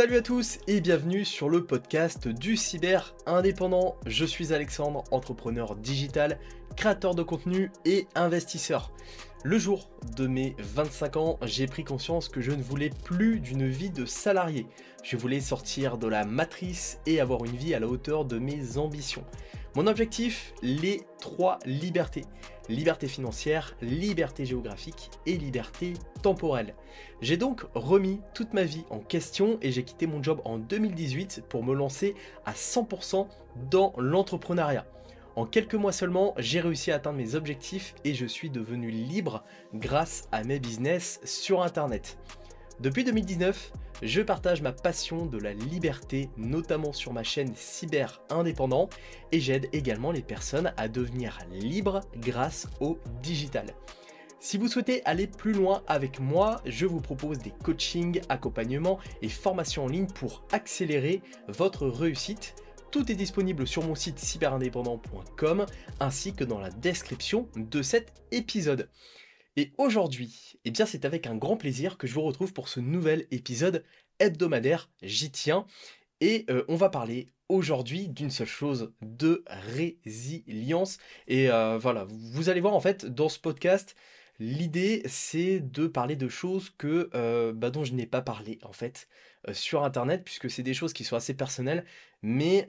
Salut à tous et bienvenue sur le podcast du cyber indépendant. Je suis Alexandre, entrepreneur digital, créateur de contenu et investisseur. Le jour de mes 25 ans, j'ai pris conscience que je ne voulais plus d'une vie de salarié. Je voulais sortir de la matrice et avoir une vie à la hauteur de mes ambitions. Mon objectif, les 3 libertés. Liberté financière, liberté géographique et liberté temporelle. J'ai donc remis toute ma vie en question et j'ai quitté mon job en 2018 pour me lancer à 100% dans l'entrepreneuriat. En quelques mois seulement, j'ai réussi à atteindre mes objectifs et je suis devenu libre grâce à mes business sur Internet. Depuis 2019, je partage ma passion de la liberté, notamment sur ma chaîne Cyber Indépendant, et j'aide également les personnes à devenir libres grâce au digital. Si vous souhaitez aller plus loin avec moi, je vous propose des coachings, accompagnements et formations en ligne pour accélérer votre réussite. Tout est disponible sur mon site cyberindépendant.com ainsi que dans la description de cet épisode. Et aujourd'hui, c'est avec un grand plaisir que je vous retrouve pour ce nouvel épisode hebdomadaire, j'y tiens. Et on va parler aujourd'hui d'une seule chose, de résilience. Et voilà, vous allez voir en fait dans ce podcast, l'idée c'est de parler de choses dont je n'ai pas parlé en fait sur Internet, puisque c'est des choses qui sont assez personnelles. Mais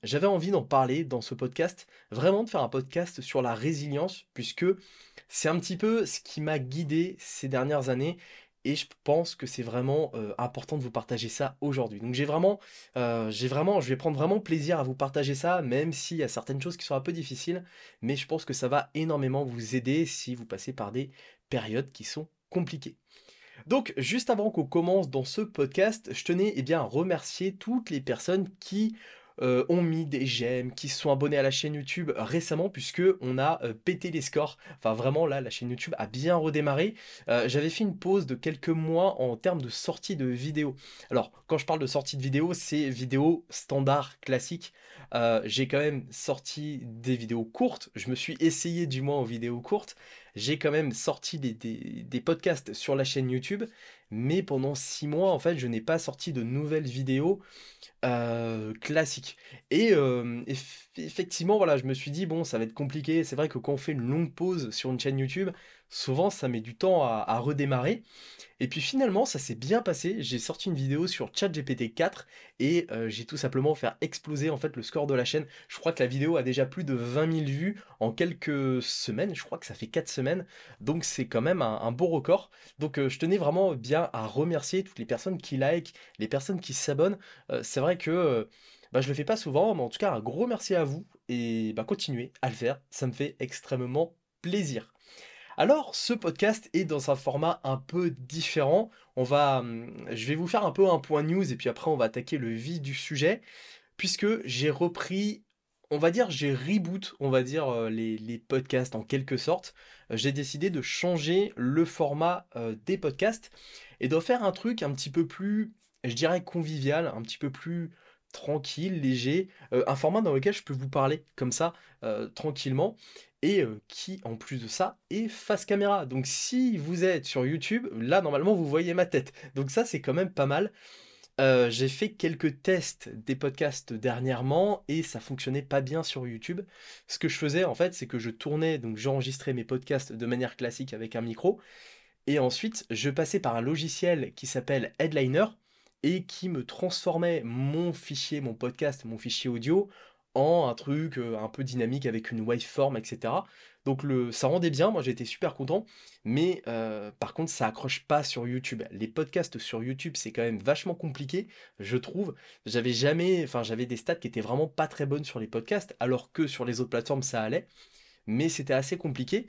j'avais envie d'en parler dans ce podcast, vraiment de faire un podcast sur la résilience, puisque c'est un petit peu ce qui m'a guidé ces dernières années. Et je pense que c'est vraiment important de vous partager ça aujourd'hui. Donc je vais prendre vraiment plaisir à vous partager ça, même s'il y a certaines choses qui sont un peu difficiles, mais je pense que ça va énormément vous aider si vous passez par des périodes qui sont compliquées. Donc, juste avant qu'on commence dans ce podcast, je tenais à remercier toutes les personnes qui ont mis des j'aime, qui se sont abonnés à la chaîne YouTube récemment, puisque on a pété les scores. Enfin, vraiment, là, la chaîne YouTube a bien redémarré. J'avais fait une pause de quelques mois en termes de sortie de vidéos. Alors, quand je parle de sortie de vidéos, c'est vidéos standard, classiques. J'ai quand même sorti des vidéos courtes. Je me suis essayé du moins aux vidéos courtes. J'ai quand même sorti des podcasts sur la chaîne YouTube, mais pendant 6 mois, en fait, je n'ai pas sorti de nouvelles vidéos classiques. Et effectivement, voilà, je me suis dit, bon, ça va être compliqué. C'est vrai que quand on fait une longue pause sur une chaîne YouTube, souvent, ça met du temps à redémarrer. Et puis finalement, ça s'est bien passé. J'ai sorti une vidéo sur ChatGPT 4 et j'ai tout simplement fait exploser en fait le score de la chaîne. Je crois que la vidéo a déjà plus de 20 000 vues en quelques semaines. Je crois que ça fait 4 semaines. Donc c'est quand même un beau record. Donc je tenais vraiment bien à remercier toutes les personnes qui like, les personnes qui s'abonnent. C'est vrai que je le fais pas souvent, mais en tout cas un gros merci à vous et continuez à le faire. Ça me fait extrêmement plaisir. Alors, ce podcast est dans un format un peu différent. Je vais vous faire un peu un point news et puis après on va attaquer le vif du sujet, puisque j'ai repris, j'ai reboot, les podcasts en quelque sorte. J'ai décidé de changer le format des podcasts et d'en faire un truc un petit peu plus, je dirais, convivial, un petit peu plus tranquille, léger, un format dans lequel je peux vous parler comme ça, tranquillement, et qui, en plus de ça, est face caméra. Donc si vous êtes sur YouTube, là, normalement, vous voyez ma tête. Donc ça, c'est quand même pas mal. J'ai fait quelques tests des podcasts dernièrement et ça fonctionnait pas bien sur YouTube. Ce que je faisais, en fait, c'est que j'enregistrais mes podcasts de manière classique avec un micro, et ensuite, je passais par un logiciel qui s'appelle Headliner et qui me transformait mon podcast, mon fichier audio, en un truc un peu dynamique avec une waveform, etc. Donc ça rendait bien, moi j'étais super content, mais par contre ça accroche pas sur YouTube. Les podcasts sur YouTube c'est quand même vachement compliqué, je trouve. J'avais des stats qui étaient vraiment pas très bonnes sur les podcasts, alors que sur les autres plateformes ça allait, mais c'était assez compliqué.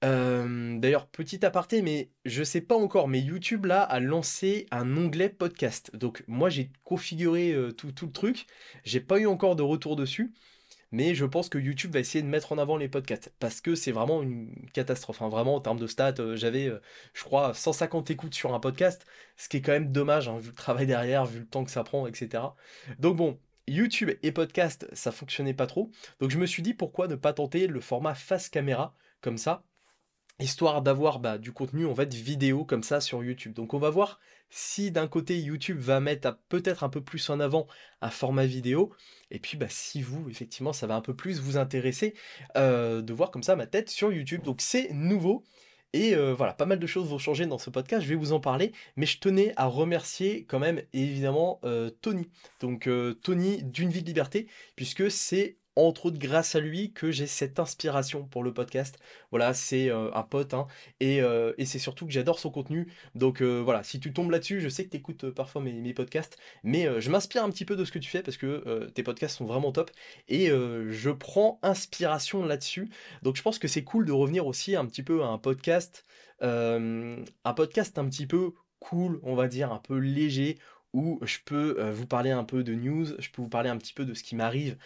D'ailleurs, petit aparté, mais je sais pas encore, mais YouTube là a lancé un onglet podcast. Donc moi j'ai configuré tout le truc. J'ai pas eu encore de retour dessus, mais je pense que YouTube va essayer de mettre en avant les podcasts parce que c'est vraiment une catastrophe. Hein. Vraiment en termes de stats, j'avais, je crois, 150 écoutes sur un podcast, ce qui est quand même dommage, hein, vu le travail derrière, vu le temps que ça prend, etc. Donc bon. YouTube et podcast, ça fonctionnait pas trop. Donc je me suis dit pourquoi ne pas tenter le format face caméra comme ça. histoire d'avoir du contenu en fait vidéo comme ça sur YouTube. Donc on va voir si d'un côté YouTube va mettre peut-être un peu plus en avant un format vidéo, et puis si vous effectivement ça va un peu plus vous intéresser de voir comme ça ma tête sur YouTube. Donc c'est nouveau. Et voilà, pas mal de choses vont changer dans ce podcast, je vais vous en parler, mais je tenais à remercier quand même évidemment Tony. Donc Tony d'une vie de liberté, puisque c'est entre autres grâce à lui que j'ai cette inspiration pour le podcast. Voilà, c'est un pote, hein, et c'est surtout que j'adore son contenu. Donc voilà, si tu tombes là-dessus, je sais que tu écoutes parfois mes podcasts, mais je m'inspire un petit peu de ce que tu fais parce que tes podcasts sont vraiment top, et je prends inspiration là-dessus. Donc je pense que c'est cool de revenir aussi un petit peu à un podcast un petit peu cool, on va dire, un peu léger, où je peux vous parler un peu de news, je peux vous parler un petit peu de ce qui m'arrive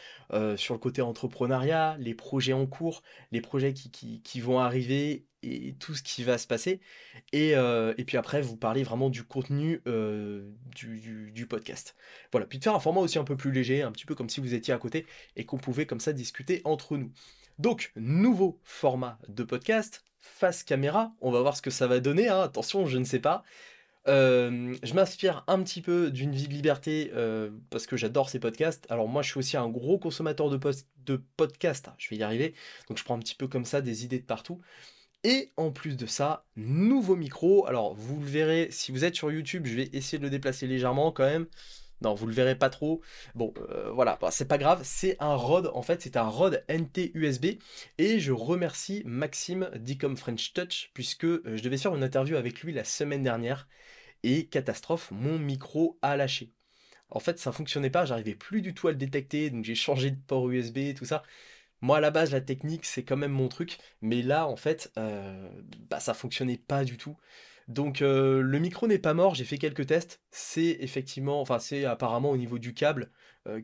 sur le côté entrepreneuriat, les projets en cours, les projets qui vont arriver et tout ce qui va se passer. Et puis après, vous parler vraiment du contenu du podcast. Voilà, puis de faire un format aussi un peu plus léger, un petit peu comme si vous étiez à côté et qu'on pouvait comme ça discuter entre nous. Donc, nouveau format de podcast, face caméra, on va voir ce que ça va donner, hein. Attention, je ne sais pas. Je m'inspire un petit peu d'une vie de liberté parce que j'adore ces podcasts. Alors moi je suis aussi un gros consommateur de podcasts, je vais y arriver, donc je prends un petit peu comme ça des idées de partout. Et en plus de ça, nouveau micro. Alors vous le verrez, si vous êtes sur YouTube, je vais essayer de le déplacer légèrement quand même. Non, vous le verrez pas trop. Bon, voilà, c'est pas grave, c'est un Rode, en fait, c'est un Rode NT USB. Et je remercie Maxime d'Ecom French Touch, puisque je devais faire une interview avec lui la semaine dernière. Et catastrophe, mon micro a lâché. En fait, ça fonctionnait pas, j'arrivais plus du tout à le détecter, donc j'ai changé de port USB et tout ça. Moi, à la base, la technique, c'est quand même mon truc, mais là, en fait, ça fonctionnait pas du tout. Donc, le micro n'est pas mort, j'ai fait quelques tests. C'est effectivement, enfin, c'est apparemment au niveau du câble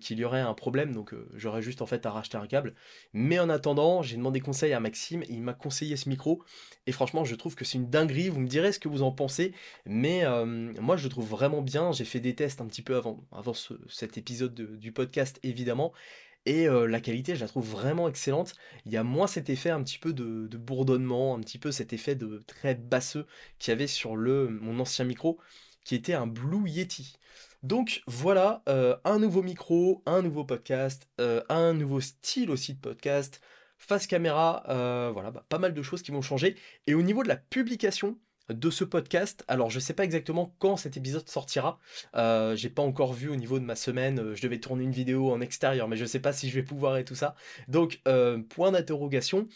qu'il y aurait un problème, donc j'aurais juste en fait à racheter un câble. Mais en attendant, j'ai demandé conseil à Maxime, et il m'a conseillé ce micro, et franchement, je trouve que c'est une dinguerie. Vous me direz ce que vous en pensez, mais moi, je le trouve vraiment bien. J'ai fait des tests un petit peu avant cet épisode du podcast, évidemment. Et la qualité, je la trouve vraiment excellente. Il y a moins cet effet un petit peu de bourdonnement, un petit peu cet effet de très basseux qu'il y avait sur mon ancien micro, qui était un Blue Yeti. Donc voilà, un nouveau micro, un nouveau podcast, un nouveau style aussi de podcast, face caméra, voilà, pas mal de choses qui vont changer. Et au niveau de la publication de ce podcast, alors je sais pas exactement quand cet épisode sortira, j'ai pas encore vu au niveau de ma semaine, je devais tourner une vidéo en extérieur, mais je sais pas si je vais pouvoir et tout ça. Donc, point d'interrogation.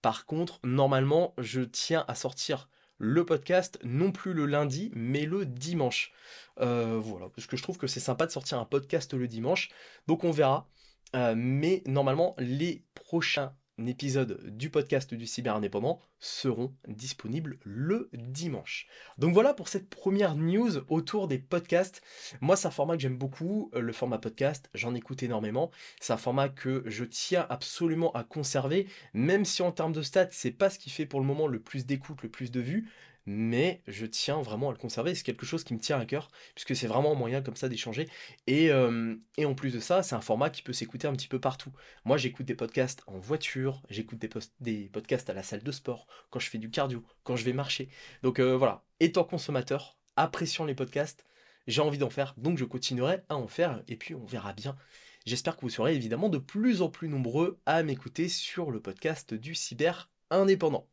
Par contre, normalement, je tiens à sortir le podcast non plus le lundi, mais le dimanche. Voilà, parce que je trouve que c'est sympa de sortir un podcast le dimanche. Donc on verra. Mais normalement, les prochains épisodes du podcast du Cyber Indépendant seront disponibles le dimanche. Donc voilà pour cette première news autour des podcasts. Moi, c'est un format que j'aime beaucoup, le format podcast, j'en écoute énormément. C'est un format que je tiens absolument à conserver, même si en termes de stats, c'est pas ce qui fait pour le moment le plus d'écoute, le plus de vues, mais je tiens vraiment à le conserver. C'est quelque chose qui me tient à cœur, puisque c'est vraiment un moyen comme ça d'échanger. Et en plus de ça, c'est un format qui peut s'écouter un petit peu partout. Moi, j'écoute des podcasts en voiture, j'écoute des podcasts à la salle de sport, quand je fais du cardio, quand je vais marcher. Donc voilà, étant consommateur, appréciant les podcasts, j'ai envie d'en faire, donc je continuerai à en faire, et puis on verra bien. J'espère que vous serez évidemment de plus en plus nombreux à m'écouter sur le podcast du Cyber Indépendant.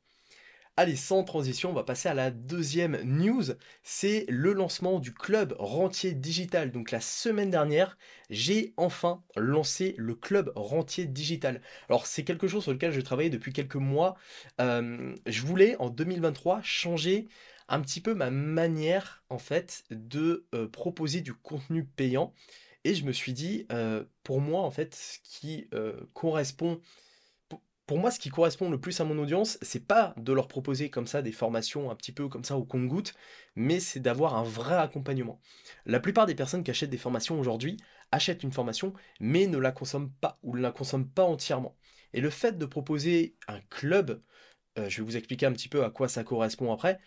Allez, sans transition, on va passer à la deuxième news. C'est le lancement du club rentier digital. Donc la semaine dernière, j'ai enfin lancé le club rentier digital. Alors c'est quelque chose sur lequel je travaillais depuis quelques mois. Je voulais en 2023 changer un petit peu ma manière en fait de proposer du contenu payant. Et je me suis dit, pour moi en fait, ce qui correspond pour moi, ce qui correspond le plus à mon audience, c'est pas de leur proposer comme ça des formations un petit peu comme ça au compte-gouttes, mais c'est d'avoir un vrai accompagnement. La plupart des personnes qui achètent des formations aujourd'hui achètent une formation, mais ne la consomment pas ou ne la consomment pas entièrement. Et le fait de proposer un club, je vais vous expliquer un petit peu à quoi ça correspond après,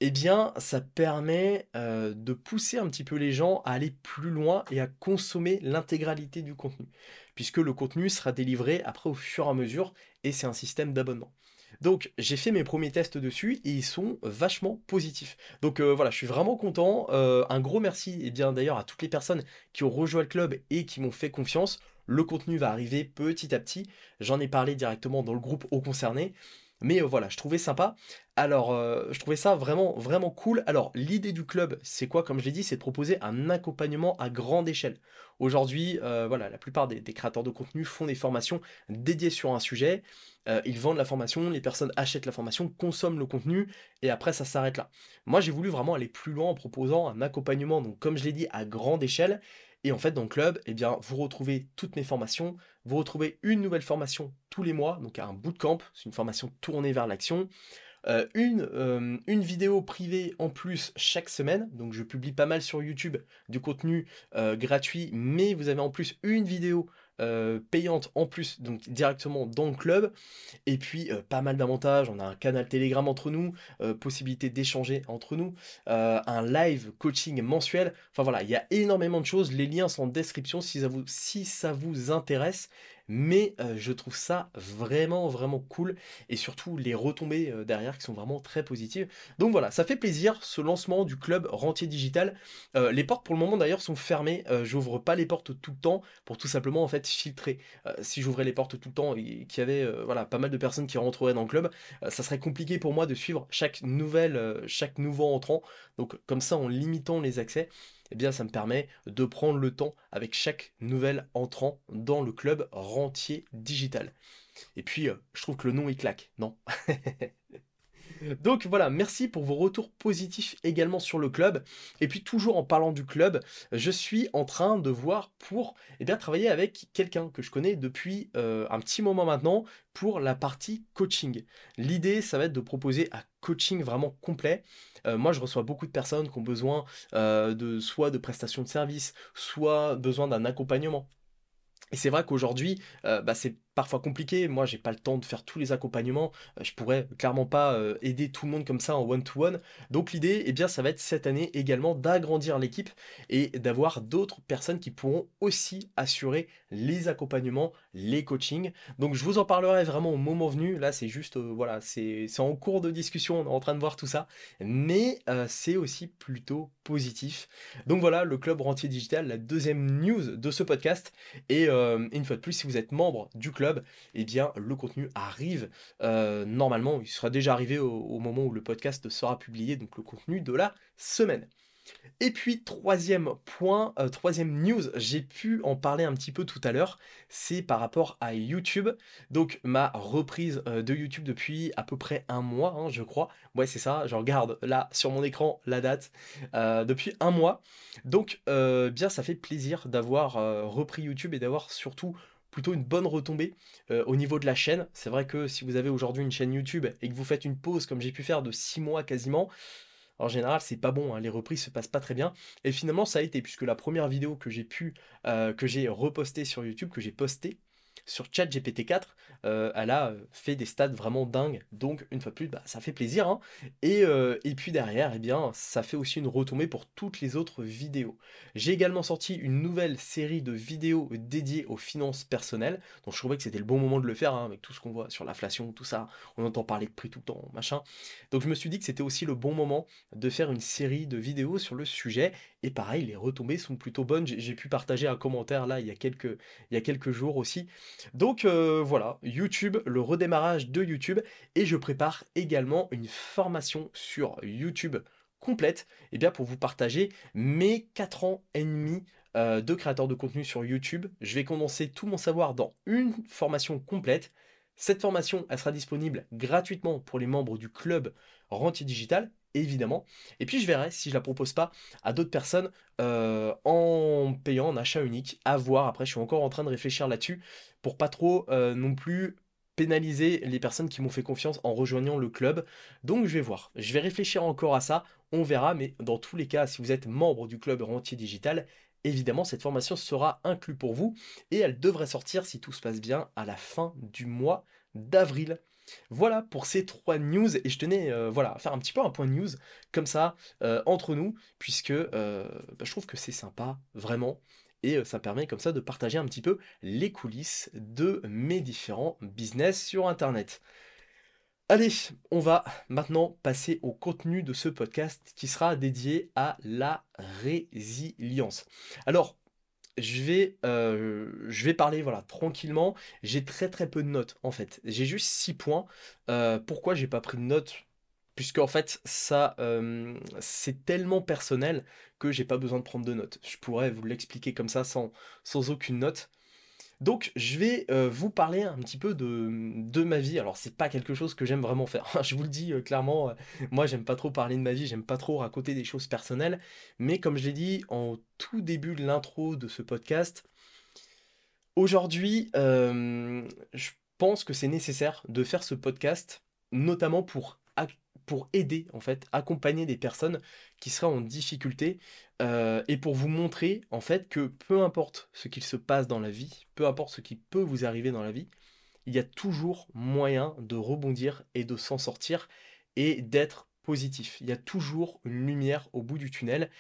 eh bien, ça permet de pousser un petit peu les gens à aller plus loin et à consommer l'intégralité du contenu, puisque le contenu sera délivré après au fur et à mesure, et c'est un système d'abonnement. Donc j'ai fait mes premiers tests dessus et ils sont vachement positifs. Donc voilà, je suis vraiment content. Un gros merci et bien d'ailleurs à toutes les personnes qui ont rejoint le club et qui m'ont fait confiance. Le contenu va arriver petit à petit. J'en ai parlé directement dans le groupe aux concernés. Mais voilà, je trouvais sympa. Alors, je trouvais ça vraiment, vraiment cool. Alors, l'idée du club, c'est quoi? Comme je l'ai dit, c'est de proposer un accompagnement à grande échelle. Aujourd'hui, voilà, la plupart des créateurs de contenu font des formations dédiées sur un sujet. Ils vendent la formation, les personnes achètent la formation, consomment le contenu, et après, ça s'arrête là. Moi, j'ai voulu vraiment aller plus loin en proposant un accompagnement, donc comme je l'ai dit, à grande échelle. Et en fait, dans le club, eh bien, vous retrouvez toutes mes formations, vous retrouvez une nouvelle formation tous les mois, donc un bootcamp, c'est une formation tournée vers l'action. Une vidéo privée en plus chaque semaine, donc je publie pas mal sur YouTube du contenu gratuit, mais vous avez en plus une vidéo payante en plus, donc directement dans le club. Et puis pas mal d'avantages, on a un canal Telegram entre nous, possibilité d'échanger entre nous, un live coaching mensuel, enfin voilà, il y a énormément de choses, les liens sont en description si ça vous intéresse, mais je trouve ça vraiment, vraiment cool, et surtout les retombées derrière qui sont vraiment très positives. Donc voilà, ça fait plaisir, ce lancement du club Rentier Digital. Les portes pour le moment d'ailleurs sont fermées, j'ouvre pas les portes tout le temps, pour tout simplement en fait filtrer. Si j'ouvrais les portes tout le temps et qu'il y avait voilà, pas mal de personnes qui rentreraient dans le club, ça serait compliqué pour moi de suivre chaque nouveau entrant. Donc comme ça, en limitant les accès, eh bien, ça me permet de prendre le temps avec chaque nouvel entrant dans le club Rentier Digital. Et puis, je trouve que le nom il claque, non? Donc voilà, merci pour vos retours positifs également sur le club. Et puis toujours en parlant du club, je suis en train de voir pour travailler avec quelqu'un que je connais depuis un petit moment maintenant pour la partie coaching. L'idée, ça va être de proposer un coaching vraiment complet. Moi, je reçois beaucoup de personnes qui ont besoin de soit de prestations de services, soit besoin d'un accompagnement. Et c'est vrai qu'aujourd'hui, c'est parfois compliqué. Moi, j'ai pas le temps de faire tous les accompagnements. Je pourrais clairement pas aider tout le monde comme ça en one-to-one. Donc l'idée, eh bien, ça va être cette année également d'agrandir l'équipe et d'avoir d'autres personnes qui pourront aussi assurer les accompagnements, les coachings. Donc je vous en parlerai vraiment au moment venu. Là, c'est juste, voilà, c'est en cours de discussion. On est en train de voir tout ça. Mais c'est aussi plutôt positif. Donc voilà, le Club Rentier Digital, la deuxième news de ce podcast. Et une fois de plus, si vous êtes membre du club, eh bien le contenu arrive normalement, il sera déjà arrivé au moment où le podcast sera publié, donc le contenu de la semaine. Et puis troisième point, troisième news, j'ai pu en parler un petit peu tout à l'heure, c'est par rapport à YouTube. Donc ma reprise de YouTube depuis à peu près un mois, hein, je crois. Ouais, c'est ça, je regarde là sur mon écran la date, depuis un mois. Donc bien ça fait plaisir d'avoir repris YouTube et d'avoir surtout plutôt une bonne retombée au niveau de la chaîne. C'est vrai que si vous avez aujourd'hui une chaîne YouTube et que vous faites une pause comme j'ai pu faire de 6 mois quasiment, en général, c'est pas bon, hein, les reprises se passent pas très bien. Et finalement, ça a été, puisque la première vidéo que j'ai repostée sur YouTube, que j'ai postée sur ChatGPT 4, elle a fait des stats vraiment dingues. Donc, une fois de plus, ça fait plaisir, hein. Et puis derrière, eh bien, ça fait aussi une retombée pour toutes les autres vidéos. J'ai également sorti une nouvelle série de vidéos dédiées aux finances personnelles. Donc, je trouvais que c'était le bon moment de le faire, hein, avec tout ce qu'on voit sur l'inflation, tout ça. On entend parler de prix tout le temps, machin. Donc, je me suis dit que c'était aussi le bon moment de faire une série de vidéos sur le sujet. Et pareil, les retombées sont plutôt bonnes. J'ai pu partager un commentaire là il y a quelques jours aussi. Donc voilà, YouTube, le redémarrage de YouTube. Et je prépare également une formation sur YouTube complète, et bien pour vous partager mes 4 ans et demi de créateur de contenu sur YouTube. Je vais condenser tout mon savoir dans une formation complète. Cette formation, elle sera disponible gratuitement pour les membres du club Rentier Digital, évidemment. Et puis je verrai si je la propose pas à d'autres personnes en payant en achat unique. À voir, après je suis encore en train de réfléchir là-dessus pour pas trop non plus pénaliser les personnes qui m'ont fait confiance en rejoignant le club. Donc je vais voir, je vais réfléchir encore à ça, on verra, mais dans tous les cas, si vous êtes membre du club Rentier Digital, évidemment cette formation sera inclue pour vous et elle devrait sortir, si tout se passe bien, à la fin du mois d'avril. Voilà pour ces 3 news, et je tenais voilà, à faire un petit peu un point de news comme ça entre nous, puisque je trouve que c'est sympa, vraiment, et ça permet comme ça de partager un petit peu les coulisses de mes différents business sur Internet. Allez, on va maintenant passer au contenu de ce podcast qui sera dédié à la résilience. Alors, je vais parler voilà, tranquillement. J'ai très très peu de notes en fait. J'ai juste 6 points. Pourquoi j'ai pas pris de notes? Puisque en fait, ça, c'est tellement personnel que j'ai pas besoin de prendre de notes. Je pourrais vous l'expliquer comme ça sans aucune note. Donc, je vais vous parler un petit peu de ma vie. Alors, c'est pas quelque chose que j'aime vraiment faire. Je vous le dis clairement, moi, j'aime pas trop parler de ma vie, j'aime pas trop raconter des choses personnelles. Mais comme je l'ai dit en tout début de l'intro de ce podcast, aujourd'hui, je pense que c'est nécessaire de faire ce podcast, notamment pour aider, en fait, accompagner des personnes qui seraient en difficulté, et pour vous montrer, en fait, que peu importe ce qu'il se passe dans la vie, peu importe ce qui peut vous arriver dans la vie, il y a toujours moyen de rebondir et de s'en sortir et d'être positif. Il y a toujours une lumière au bout du tunnel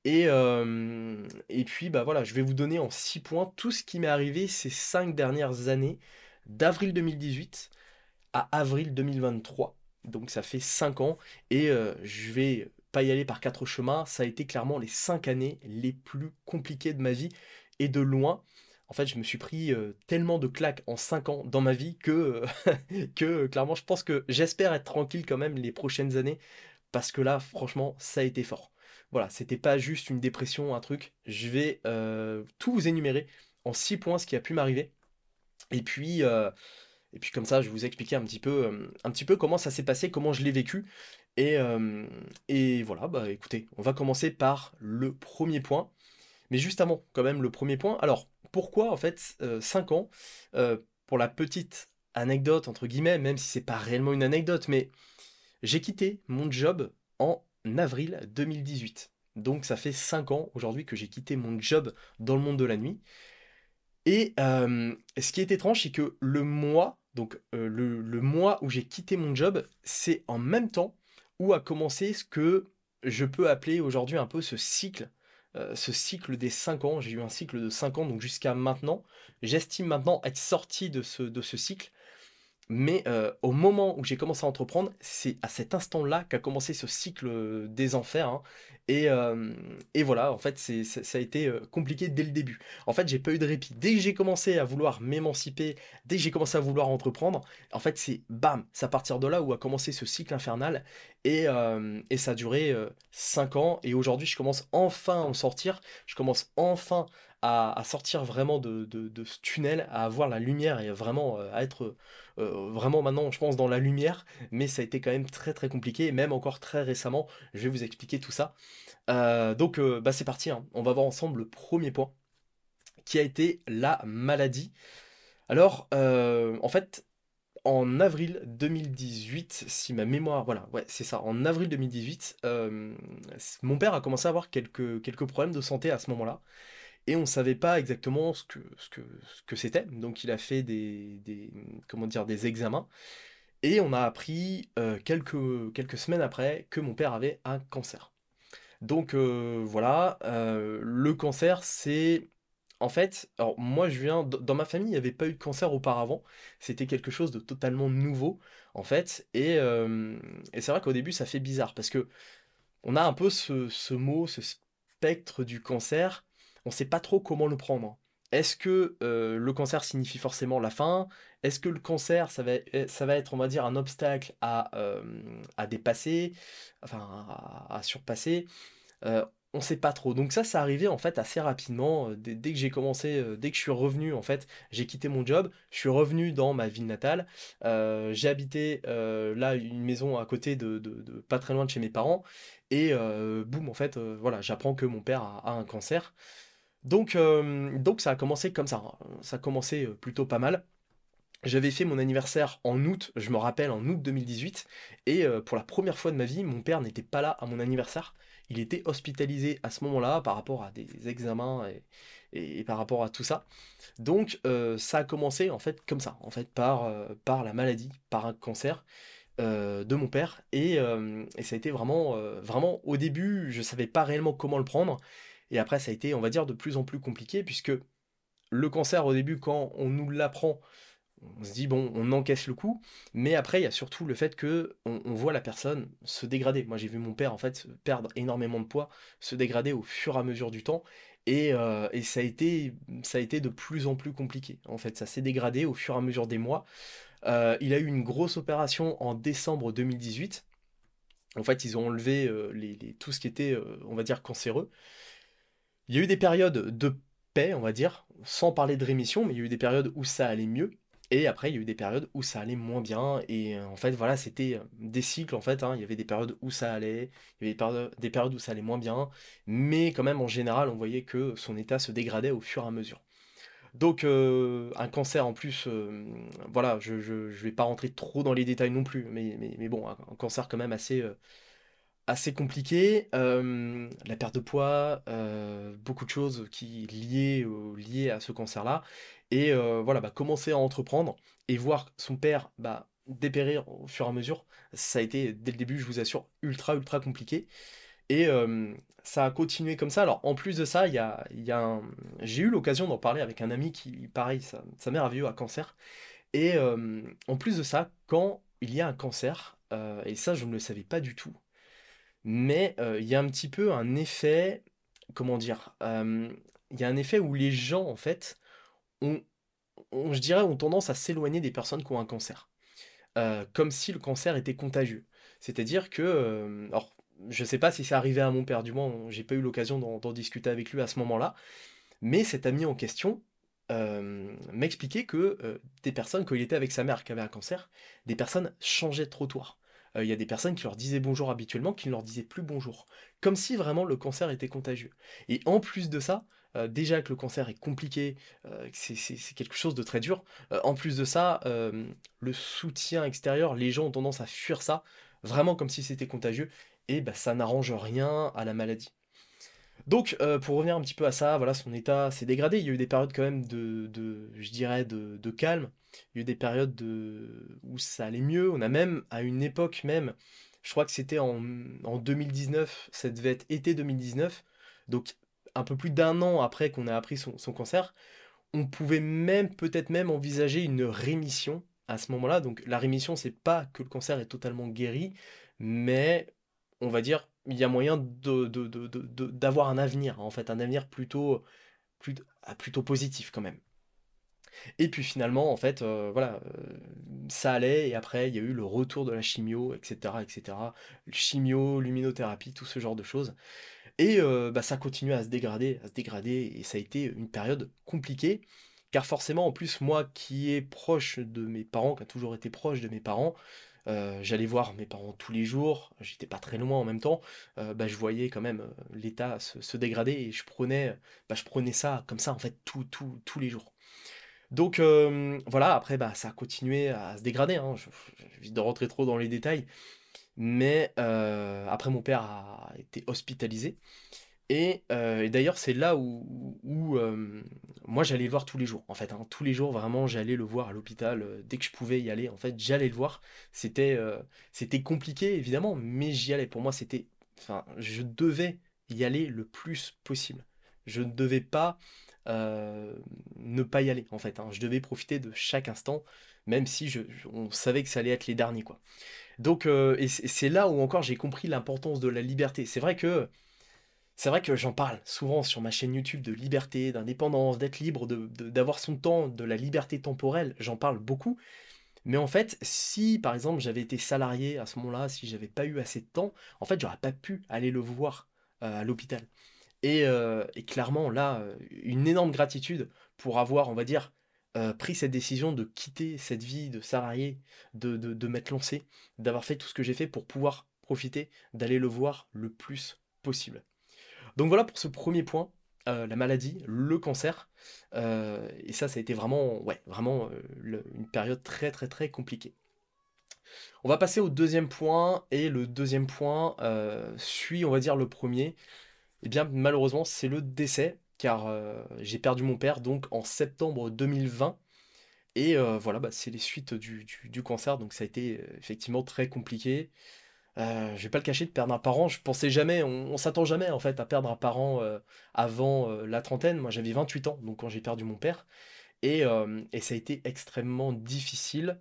et puis, bah, voilà, je vais vous donner en 6 points tout ce qui m'est arrivé ces 5 dernières années, d'avril 2018 à avril 2023. Donc ça fait 5 ans et je vais pas y aller par 4 chemins, ça a été clairement les 5 années les plus compliquées de ma vie et de loin. En fait, je me suis pris, tellement de claques en 5 ans dans ma vie que, que clairement je pense que j'espère être tranquille quand même les prochaines années parce que là, franchement, ça a été fort. Voilà, c'était pas juste une dépression, un truc. Je vais tout vous énumérer en 6 points ce qui a pu m'arriver. Et puis, et puis comme ça, je vais vous expliquer un petit peu comment ça s'est passé, comment je l'ai vécu. Et voilà, bah écoutez, on va commencer par le premier point. Mais juste avant, quand même, le premier point. Alors, pourquoi en fait 5 ans pour la petite anecdote, entre guillemets, même si c'est pas réellement une anecdote, mais j'ai quitté mon job en avril 2018. Donc ça fait 5 ans aujourd'hui que j'ai quitté mon job dans le monde de la nuit. Et ce qui est étrange, c'est que le mois, donc le mois où j'ai quitté mon job, c'est en même temps où a commencé ce que je peux appeler aujourd'hui un peu ce cycle des 5 ans. J'ai eu un cycle de 5 ans, donc jusqu'à maintenant. J'estime maintenant être sorti de ce cycle. Mais au moment où j'ai commencé à entreprendre, c'est à cet instant-là qu'a commencé ce cycle des enfers, hein. Et voilà, en fait, ça a été compliqué dès le début. En fait, j'ai pas eu de répit. Dès que j'ai commencé à vouloir m'émanciper, dès que j'ai commencé à vouloir entreprendre, en fait, c'est bam, c'est à partir de là où a commencé ce cycle infernal. Et ça a duré 5 ans. Et aujourd'hui, je commence enfin à en sortir. Je commence enfin à sortir vraiment de ce tunnel, à avoir la lumière et vraiment à être vraiment maintenant, je pense, dans la lumière, mais ça a été quand même très très compliqué, et même encore très récemment, je vais vous expliquer tout ça. Donc bah, c'est parti, hein. On va voir ensemble le premier point, qui a été la maladie. Alors, en fait, en avril 2018, si ma mémoire, voilà, ouais, c'est ça, en avril 2018, mon père a commencé à avoir quelques problèmes de santé à ce moment-là. Et on ne savait pas exactement ce que c'était. Donc il a fait comment dire, des examens. Et on a appris quelques semaines après que mon père avait un cancer. Donc voilà, le cancer, c'est... En fait, alors moi je viens... Dans ma famille, il n'y avait pas eu de cancer auparavant. C'était quelque chose de totalement nouveau, en fait. Et c'est vrai qu'au début, ça fait bizarre, parce que on a un peu ce mot, ce spectre du cancer, on ne sait pas trop comment le prendre. Est-ce que le cancer signifie forcément la fin? Est-ce que le cancer, ça va être, on va dire, un obstacle à dépasser, enfin à surpasser? On ne sait pas trop. Donc ça arrivait en fait assez rapidement. Dès que j'ai commencé, dès que je suis revenu, en fait, j'ai quitté mon job, je suis revenu dans ma ville natale. J'ai habité là une maison à côté pas très loin de chez mes parents. Et boum, en fait, voilà, j'apprends que mon père a un cancer. Donc ça a commencé comme ça, hein. Ça a commencé plutôt pas mal. J'avais fait mon anniversaire en août, je me rappelle, en août 2018, et pour la première fois de ma vie, mon père n'était pas là à mon anniversaire. Il était hospitalisé à ce moment-là par rapport à des examens et par rapport à tout ça. Donc ça a commencé en fait comme ça, en fait par la maladie, par un cancer de mon père, et ça a été vraiment, vraiment au début, je savais pas réellement comment le prendre, et après ça a été, on va dire, de plus en plus compliqué, puisque le cancer au début, quand on nous l'apprend, on se dit: «Bon, on encaisse le coup», mais après il y a surtout le fait qu'on voit la personne se dégrader. Moi, j'ai vu mon père, en fait, perdre énormément de poids, se dégrader au fur et à mesure du temps et ça a été de plus en plus compliqué. En fait, ça s'est dégradé au fur et à mesure des mois. Il a eu une grosse opération en décembre 2018. En fait, ils ont enlevé, tout ce qui était, on va dire cancéreux. Il y a eu des périodes de paix, on va dire, sans parler de rémission, mais il y a eu des périodes où ça allait mieux. Et après, il y a eu des périodes où ça allait moins bien. Et en fait, voilà, c'était des cycles, en fait, hein. Il y avait des périodes où ça allait, il y avait des périodes où ça allait moins bien. Mais quand même, en général, on voyait que son état se dégradait au fur et à mesure. Donc, un cancer en plus, voilà, je vais pas rentrer trop dans les détails non plus. Mais bon, un cancer quand même assez compliqué. La perte de poids, beaucoup de choses liées à ce cancer-là. Et voilà, bah, commencer à entreprendre et voir son père bah, dépérir au fur et à mesure, ça a été, dès le début, je vous assure, ultra, ultra compliqué. Et ça a continué comme ça. Alors, en plus de ça, j'ai eu l'occasion d'en parler avec un ami qui, pareil, sa mère a eu un cancer. Et en plus de ça, quand il y a un cancer, et ça, je ne le savais pas du tout, mais il y a un petit peu un effet, comment dire? Il y a un effet où les gens, en fait, ont je dirais, ont tendance à s'éloigner des personnes qui ont un cancer. Comme si le cancer était contagieux. C'est-à-dire que, alors, je sais pas si c'est arrivé à mon père, du moins, j'ai pas eu l'occasion d'en discuter avec lui à ce moment-là, mais cet ami en question, m'expliquait que, des personnes, quand il était avec sa mère qui avait un cancer, des personnes changeaient de trottoir. Il y a des personnes qui leur disaient bonjour habituellement, qui ne leur disaient plus bonjour. Comme si vraiment le cancer était contagieux. Et en plus de ça, déjà que le cancer est compliqué, que c'est quelque chose de très dur, en plus de ça, le soutien extérieur, les gens ont tendance à fuir ça, vraiment comme si c'était contagieux, et bah, ça n'arrange rien à la maladie. Donc, pour revenir un petit peu à ça, voilà, son état s'est dégradé. Il y a eu des périodes quand même je dirais, de calme. Il y a eu des périodes où ça allait mieux. On a même, à une époque même, je crois que c'était en 2019, ça devait être été 2019, donc un peu plus d'un an après qu'on a appris son cancer, on pouvait même, peut-être même envisager une rémission à ce moment-là. Donc la rémission, c'est pas que le cancer est totalement guéri, mais on va dire, il y a moyen d'avoir un avenir, en fait, un avenir plutôt positif quand même. Et puis finalement, en fait, voilà, ça allait, et après, il y a eu le retour de la chimio, etc., etc. Chimio, luminothérapie, tout ce genre de choses. Et bah, ça continuait à se dégrader, et ça a été une période compliquée, car forcément, en plus, moi qui est proche de mes parents, qui a toujours été proche de mes parents, j'allais voir mes parents tous les jours, j'étais pas très loin en même temps, bah, je voyais quand même l'état se dégrader, et je prenais ça comme ça, en fait, tous les jours. Donc voilà, après, bah, ça a continué à se dégrader, hein, j'évite de rentrer trop dans les détails, mais après, mon père a été hospitalisé. Et d'ailleurs, c'est là où moi j'allais le voir tous les jours, en fait, hein. Tous les jours, vraiment, j'allais le voir à l'hôpital, dès que je pouvais y aller, en fait, j'allais le voir. C'était compliqué, évidemment, mais j'y allais. Pour moi, enfin, je devais y aller le plus possible. Je ne devais pas ne pas y aller, en fait, hein. Je devais profiter de chaque instant, même si on savait que ça allait être les derniers, quoi. Donc, et c'est là où encore j'ai compris l'importance de la liberté. C'est vrai que j'en parle souvent sur ma chaîne YouTube de liberté, d'indépendance, d'être libre, d'avoir son temps, de la liberté temporelle, j'en parle beaucoup. Mais en fait, si par exemple j'avais été salarié à ce moment-là, si j'avais pas eu assez de temps, en fait j'aurais pas pu aller le voir à l'hôpital. Et clairement là, une énorme gratitude pour avoir, on va dire, pris cette décision de quitter cette vie de salarié, de m'être lancé, d'avoir fait tout ce que j'ai fait pour pouvoir profiter, d'aller le voir le plus possible. Donc voilà pour ce premier point, la maladie, le cancer. Et ça a été vraiment, ouais, vraiment une période très très très compliquée. On va passer au deuxième point, et le deuxième point suit, on va dire, le premier. Eh bien, malheureusement, c'est le décès, car j'ai perdu mon père donc en septembre 2020. Et voilà, bah, c'est les suites du cancer, donc ça a été effectivement très compliqué. Je vais pas le cacher, de perdre un parent, je pensais jamais, on s'attend jamais en fait à perdre un parent avant la trentaine. Moi j'avais 28 ans, donc quand j'ai perdu mon père. et ça a été extrêmement difficile,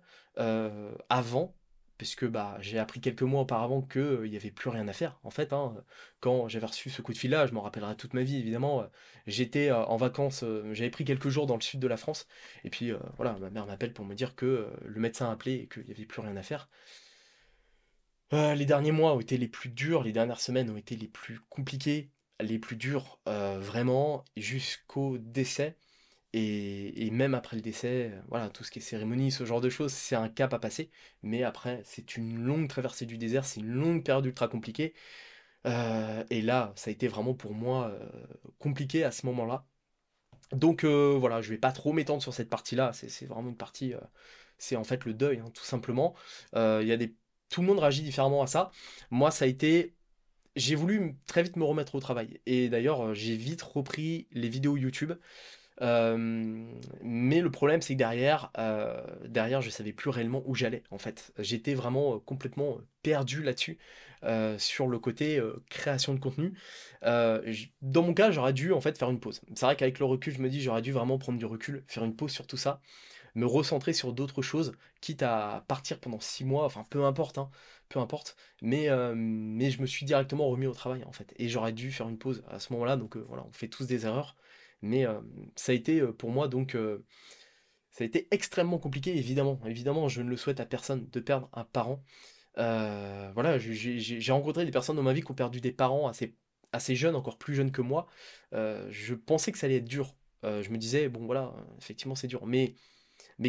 avant, puisque, bah, j'ai appris quelques mois auparavant qu'il y avait plus rien à faire, en fait, hein. Quand j'avais reçu ce coup de fil-là, je m'en rappellerai toute ma vie évidemment, j'étais, en vacances, j'avais pris quelques jours dans le sud de la France et puis, voilà, ma mère m'appelle pour me dire que, le médecin a appelé et qu'il y avait plus rien à faire. Les derniers mois ont été les plus durs, les dernières semaines ont été les plus compliquées, les plus dures, vraiment jusqu'au décès. Et même après le décès, voilà, tout ce qui est cérémonie, ce genre de choses, c'est un cap à passer. Mais après, c'est une longue traversée du désert, c'est une longue période ultra compliquée. Et là, ça a été vraiment pour moi compliqué à ce moment-là. Donc voilà, je vais pas trop m'étendre sur cette partie-là. C'est vraiment une partie, c'est en fait le deuil, hein, tout simplement. Il y a des, tout le monde réagit différemment à ça. Moi, ça a été, j'ai voulu très vite me remettre au travail. Et d'ailleurs, j'ai vite repris les vidéos YouTube. Mais le problème, c'est que derrière, je savais plus réellement où j'allais, en fait. J'étais vraiment complètement perdu là-dessus, sur le côté création de contenu. Dans mon cas, j'aurais dû en fait faire une pause. C'est vrai qu'avec le recul, je me dis, j'aurais dû vraiment prendre du recul, faire une pause sur tout ça, me recentrer sur d'autres choses, quitte à partir pendant 6 mois, enfin peu importe, hein, peu importe. Mais je me suis directement remis au travail, en fait. Et j'aurais dû faire une pause à ce moment-là, donc voilà, on fait tous des erreurs. Mais ça a été pour moi donc ça a été extrêmement compliqué, évidemment. Évidemment, je ne le souhaite à personne de perdre un parent. Voilà, j'ai rencontré des personnes dans ma vie qui ont perdu des parents assez jeunes, encore plus jeunes que moi. Je pensais que ça allait être dur. Je me disais, bon voilà, effectivement c'est dur. Mais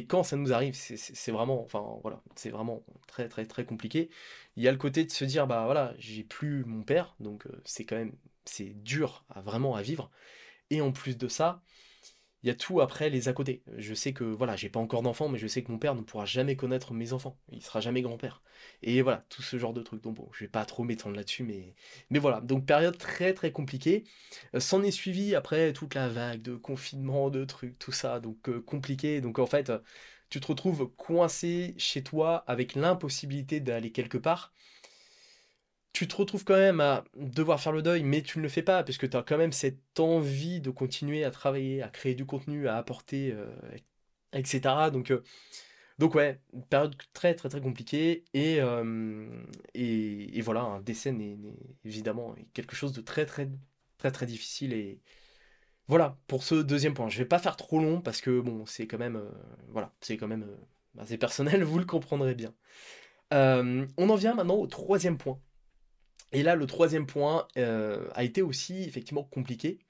quand ça nous arrive, c'est vraiment, enfin voilà, c'est vraiment très très très compliqué. Il y a le côté de se dire, bah voilà, j'ai plus mon père, donc c'est quand même, c'est dur à vraiment à vivre. Et en plus de ça, il y a tout après les à côté. Je sais que, voilà, j'ai pas encore d'enfants, mais je sais que mon père ne pourra jamais connaître mes enfants. Il sera jamais grand-père. Et voilà, tout ce genre de trucs. Donc bon, je vais pas trop m'étendre là-dessus, mais voilà. Donc période très très compliquée. S'en est suivi après toute la vague de confinement, de trucs, tout ça. Donc compliqué. Donc en fait, tu te retrouves coincé chez toi avec l'impossibilité d'aller quelque part. Tu te retrouves quand même à devoir faire le deuil, mais tu ne le fais pas, puisque tu as quand même cette envie de continuer à travailler, à créer du contenu, à apporter, etc. Donc ouais, une période très très très compliquée, et voilà, un décès n'est évidemment quelque chose de très très très très difficile, et voilà, pour ce deuxième point. Je vais pas faire trop long, parce que bon, c'est quand même, voilà, c'est quand même assez personnel, vous le comprendrez bien. On en vient maintenant au troisième point. Et là, le troisième point a été aussi effectivement compliqué,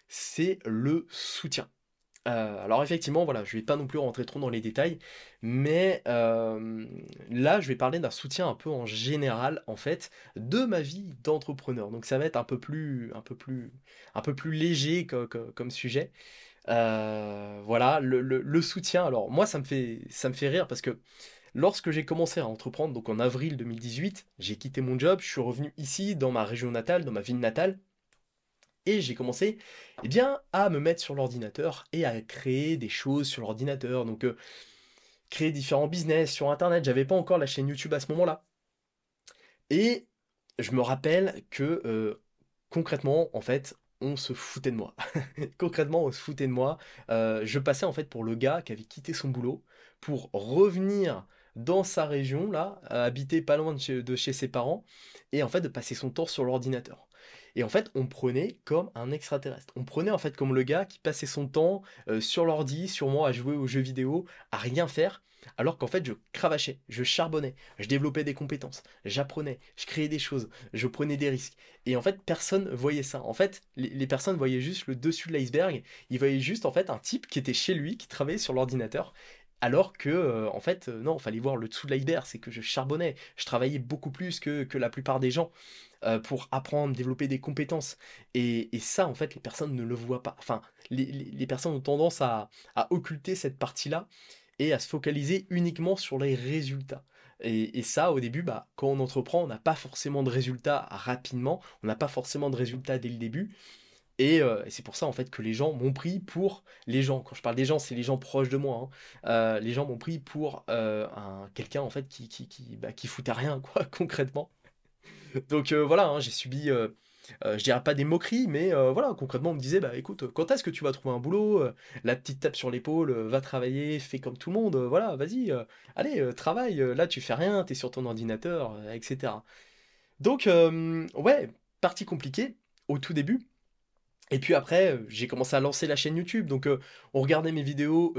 c'est le soutien. Alors effectivement, voilà, je vais pas non plus rentrer trop dans les détails, mais là, je vais parler d'un soutien un peu en général, en fait, de ma vie d'entrepreneur. Donc ça va être un peu plus léger comme sujet. Voilà, le soutien. Alors moi, ça me fait rire parce que lorsque j'ai commencé à entreprendre, donc en avril 2018, j'ai quitté mon job, je suis revenu ici, dans ma région natale, dans ma ville natale, et j'ai commencé, eh bien, à me mettre sur l'ordinateur et à créer des choses sur l'ordinateur. Donc, créer différents business sur Internet. J'avais pas encore la chaîne YouTube à ce moment-là. Et je me rappelle que, concrètement, en fait, on se foutait de moi. Concrètement, on se foutait de moi. Je passais en fait pour le gars qui avait quitté son boulot pour revenir dans sa région, là, habiter pas loin de chez ses parents, et en fait de passer son temps sur l'ordinateur. Et en fait, on me prenait comme un extraterrestre. On me prenait en fait comme le gars qui passait son temps sur l'ordi, sûrement à jouer aux jeux vidéo, à rien faire, alors qu'en fait je cravachais, je charbonnais, je développais des compétences, j'apprenais, je créais des choses, je prenais des risques. Et en fait, personne voyait ça. En fait, les personnes voyaient juste le dessus de l'iceberg. Ils voyaient juste en fait un type qui était chez lui, qui travaillait sur l'ordinateur. Alors que, en fait, non, fallait voir le dessous de l'iceberg, c'est que je charbonnais, je travaillais beaucoup plus que la plupart des gens pour apprendre, développer des compétences. Et ça, en fait, les personnes ne le voient pas. Enfin, les personnes ont tendance à occulter cette partie-là et à se focaliser uniquement sur les résultats. Et ça, au début, bah, quand on entreprend, on n'a pas forcément de résultats rapidement, on n'a pas forcément de résultats dès le début. Et c'est pour ça, en fait, que les gens m'ont pris pour les gens. Quand je parle des gens, c'est les gens proches de moi, hein. Les gens m'ont pris pour quelqu'un, en fait, qui foutait rien, quoi, concrètement. Donc voilà, hein, j'ai subi. je dirais pas des moqueries, mais voilà, concrètement, on me disait: «Bah, écoute, quand est-ce que tu vas trouver un boulot?» La petite tape sur l'épaule, «Va travailler, fais comme tout le monde, voilà, vas-y, allez, travaille, là, tu fais rien, tu es sur ton ordinateur», et cetera. Donc ouais, partie compliquée au tout début. Et puis après, j'ai commencé à lancer la chaîne YouTube, donc on regardait mes vidéos,